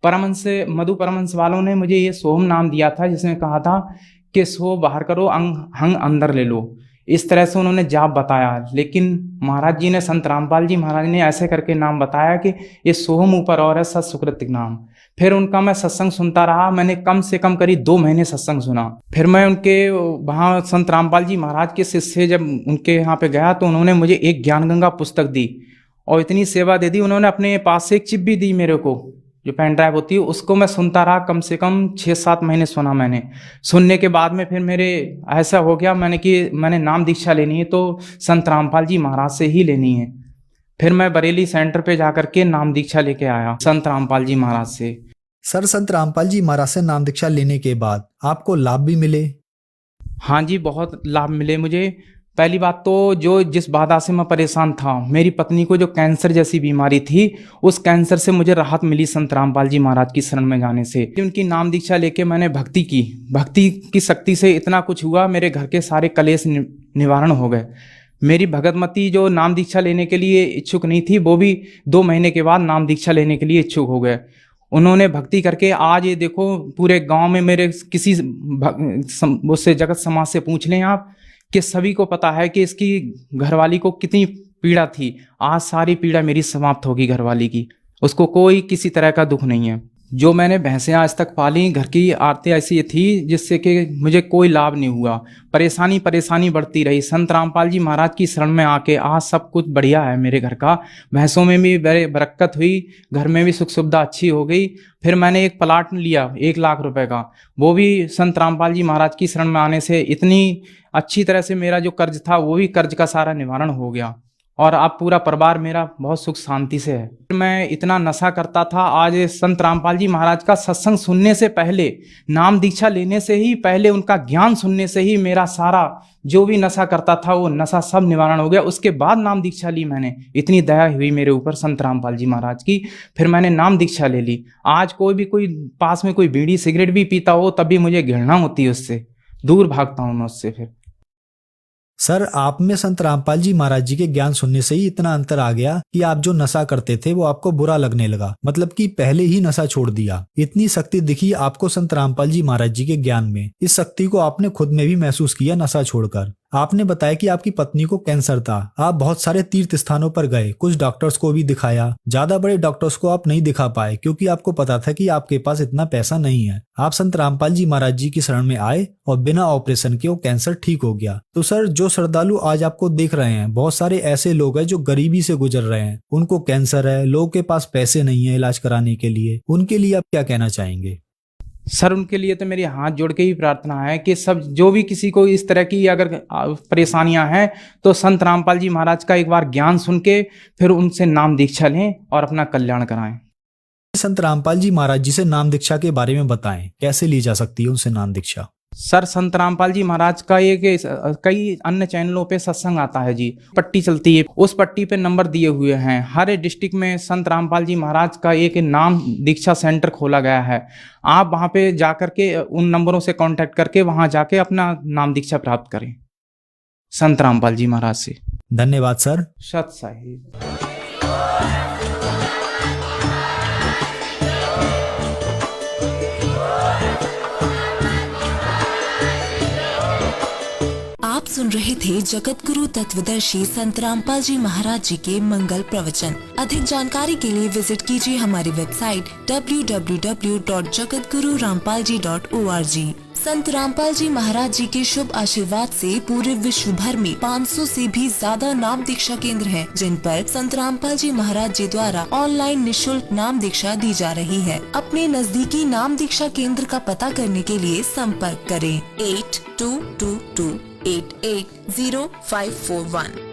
परमहंस मधु परमहंस वालों ने मुझे ये सोहम नाम दिया था, जिसमें कहा था कि सो बाहर करो हंग अंदर ले लो। इस तरह से उन्होंने जाप बताया। लेकिन महाराज जी ने, संत रामपाल जी महाराज ने ऐसे करके नाम बताया कि ये सोहम ऊपर और है सत सुकृति नाम। फिर उनका मैं सत्संग सुनता रहा। मैंने कम से कम करीब 2 महीने सत्संग सुना। फिर मैं उनके वहाँ संत रामपाल जी महाराज के शिष्य जब उनके यहाँ पे गया तो उन्होंने मुझे एक ज्ञान गंगा पुस्तक दी और इतनी सेवा दे दी। उन्होंने अपने पास से एक चिप भी दी मेरे को, जो पेन ड्राइव होती है, उसको मैं सुनता रहा। कम से कम 6-7 महीने सुना मैंने। सुनने के बाद में फिर मेरे ऐसा हो गया मैंने नाम दीक्षा लेनी है तो संत रामपाल जी महाराज से ही लेनी है। फिर मैं बरेली सेंटर पे जाकर के नाम दीक्षा लेके आया संत रामपाल जी महाराज से। सर, संत रामपाल जी महाराज से नाम दीक्षा लेने के बाद आपको लाभ भी मिले? हाँ जी, बहुत लाभ मिले मुझे। पहली बात तो जिस बाधा से मैं परेशान था, मेरी पत्नी को जो कैंसर जैसी बीमारी थी, उस कैंसर से मुझे राहत मिली संत रामपाल जी महाराज की शरण में जाने से। उनकी नाम दीक्षा लेके मैंने भक्ति की शक्ति से इतना कुछ हुआ, मेरे घर के सारे कलेश निवारण हो गए। मेरी भगतमती जो नाम दीक्षा लेने के लिए इच्छुक नहीं थी, वो भी 2 महीने के बाद नाम दीक्षा लेने के लिए इच्छुक हो गए। उन्होंने भक्ति करके आज ये देखो पूरे गांव में मेरे किसी उससे जगत समाज से पूछ लें आप कि सभी को पता है कि इसकी घरवाली को कितनी पीड़ा थी। आज सारी पीड़ा मेरी समाप्त होगी घरवाली की, उसको कोई किसी तरह का दुख नहीं है। जो मैंने भैंसें आज तक पाली, घर की आरती ऐसी थी जिससे कि मुझे कोई लाभ नहीं हुआ, परेशानी बढ़ती रही। संत रामपाल जी महाराज की शरण में आके आज सब कुछ बढ़िया है मेरे घर का। भैंसों में भी बरकत हुई, घर में भी सुख सुविधा अच्छी हो गई। फिर मैंने एक प्लाट लिया 1 लाख रुपए का, वो भी संत रामपाल जी महाराज की शरण में आने से इतनी अच्छी तरह से मेरा जो कर्ज था वो भी कर्ज का सारा निवारण हो गया और अब पूरा परिवार मेरा बहुत सुख शांति से है। मैं इतना नशा करता था, आज संत रामपाल जी महाराज का सत्संग सुनने से पहले, नाम दीक्षा लेने से ही पहले, उनका ज्ञान सुनने से ही मेरा सारा जो भी नशा करता था वो नशा सब निवारण हो गया। उसके बाद नाम दीक्षा ली मैंने, इतनी दया हुई मेरे ऊपर संत रामपाल जी महाराज की। फिर मैंने नाम दीक्षा ले ली। आज कोई पास में कोई बीड़ी सिगरेट भी पीता हो तब भी मुझे घृणा होती है उससे, दूर भागता हूँ मैं उससे। फिर सर, आप में संत रामपाल जी महाराज जी के ज्ञान सुनने से ही इतना अंतर आ गया कि आप जो नशा करते थे वो आपको बुरा लगने लगा, मतलब कि पहले ही नशा छोड़ दिया। इतनी शक्ति दिखी आपको संत रामपाल जी महाराज जी के ज्ञान में। इस शक्ति को आपने खुद में भी महसूस किया नशा छोड़कर। आपने बताया कि आपकी पत्नी को कैंसर था। आप बहुत सारे तीर्थ स्थानों पर गए, कुछ डॉक्टर्स को भी दिखाया। ज्यादा बड़े डॉक्टर्स को आप नहीं दिखा पाए क्योंकि आपको पता था कि आपके पास इतना पैसा नहीं है। आप संत रामपाल जी महाराज जी की शरण में आए और बिना ऑपरेशन के वो कैंसर ठीक हो गया। तो सर, जो श्रद्धालु आज आपको देख रहे हैं, बहुत सारे ऐसे लोग हैं जो गरीबी से गुजर रहे हैं, उनको कैंसर है, लोगों के पास पैसे नहीं है इलाज कराने के लिए, उनके लिए आप क्या कहना चाहेंगे? सर, उनके लिए तो मेरी हाथ जोड़ के ही प्रार्थना है कि सब जो भी किसी को इस तरह की अगर परेशानियां हैं तो संत रामपाल जी महाराज का एक बार ज्ञान सुन के फिर उनसे नाम दीक्षा लें और अपना कल्याण कराएं। संत रामपाल जी महाराज जी से नाम दीक्षा के बारे में बताएं, कैसे ली जा सकती है उनसे नाम दीक्षा? सर, संत रामपाल जी महाराज का कई अन्य चैनलों पे सत्संग आता है जी, पट्टी चलती है, उस पट्टी पे नंबर दिए हुए हैं। हर डिस्ट्रिक्ट में संत रामपाल जी महाराज का एक नाम दीक्षा सेंटर खोला गया है। आप वहां पे जाकर के उन नंबरों से कांटेक्ट करके वहां जाके अपना नाम दीक्षा प्राप्त करें संत रामपाल जी महाराज से। धन्यवाद सर। सत साहिब। आप सुन रहे थे जगत गुरु तत्वदर्शी संत रामपाल जी महाराज जी के मंगल प्रवचन। अधिक जानकारी के लिए विजिट कीजिए हमारी वेबसाइट www.jagatgururampalji.org। संत रामपाल जी महाराज जी के शुभ आशीर्वाद से पूरे विश्व भर में 500 से भी ज्यादा नाम दीक्षा केंद्र हैं, जिन पर संत रामपाल जी महाराज जी द्वारा ऑनलाइन निशुल्क नाम दीक्षा दी जा रही है। अपने नजदीकी नाम दीक्षा केंद्र का पता करने के लिए संपर्क करें 8222880541।